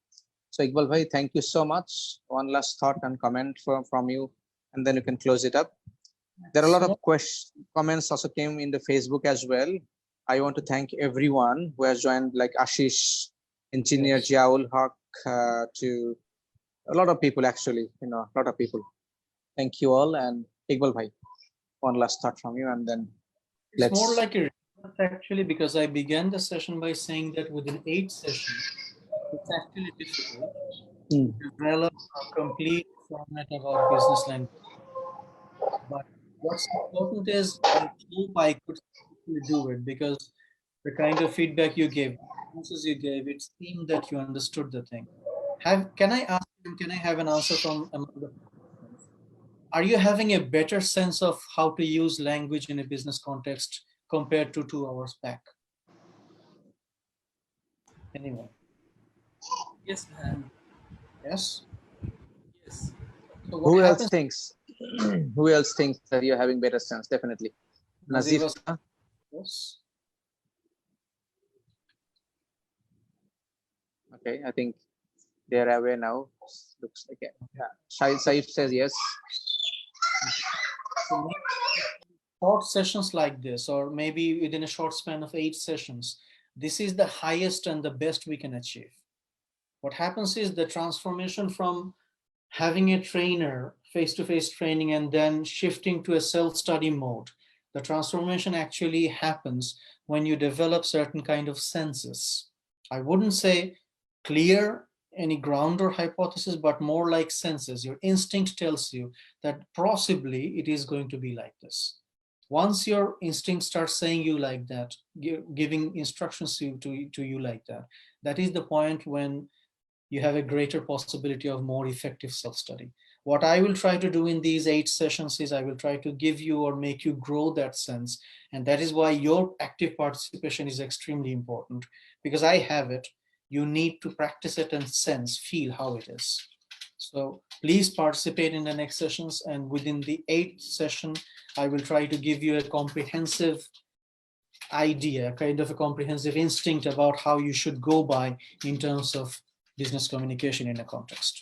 So Iqbal bhai, thank you so much. One last thought and comment from you, and then you can close it up. There are a lot of comments also came in the Facebook as well. I want to thank everyone who has joined, like Ashish, Engineer Jiaul Haq, to a lot of people actually, a lot of people. Thank you all. And Iqbal bhai, one last thought from you, and then it's more like a response actually, because I began the session by saying that within 8 sessions, it's actually difficult to develop a complete format about business language. But what's important is I hope I could do it, because the kind of feedback you gave, answers you gave, it seemed that you understood the thing. Can I ask you, can I have an answer from among the participants? Are you having a better sense of how to use language in a business context compared to 2 hours back? Anyway. Yes, ma'am. Yes? Yes. So who else thinks? Who else thinks that you're having better sense? Definitely. Nazif. Yes. Okay, I think they're aware now. Looks like it. Yeah. Saif says yes. So short sessions like this, or maybe within a short span of 8 sessions, this is the highest and the best we can achieve. What happens is the transformation from having a trainer, face-to-face training, and then shifting to a self-study mode. The transformation actually happens when you develop certain kind of senses. I wouldn't say clear any ground or hypothesis, but more like senses. Your instinct tells you that possibly it is going to be like this. Once your instinct starts saying you like that, giving instructions to you like that, that is the point when you have a greater possibility of more effective self-study. What I will try to do in these 8 sessions is I will try to give you or make you grow that sense. And that is why your active participation is extremely important, because I have it. You need to practice it and sense, feel how it is. So please participate in the next sessions. And within the 8th session, I will try to give you a comprehensive idea, kind of a comprehensive instinct about how you should go by in terms of business communication in a context.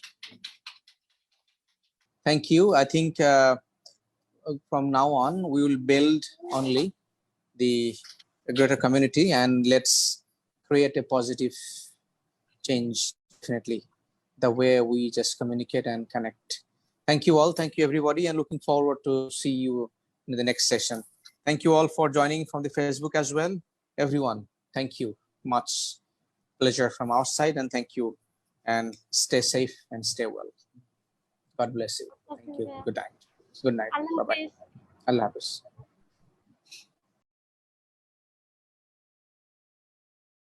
Thank you. I think from now on, we will build only the greater community, and let's create a positive change, definitely, the way we just communicate and connect. Thank you all. Thank you, everybody, and looking forward to see you in the next session. Thank you all for joining from the Facebook as well. Everyone, thank you much. Pleasure from our side, and thank you. And stay safe and stay well. God bless you. Thank you. Good night. Good night. Bye-bye. Allah Hafiz.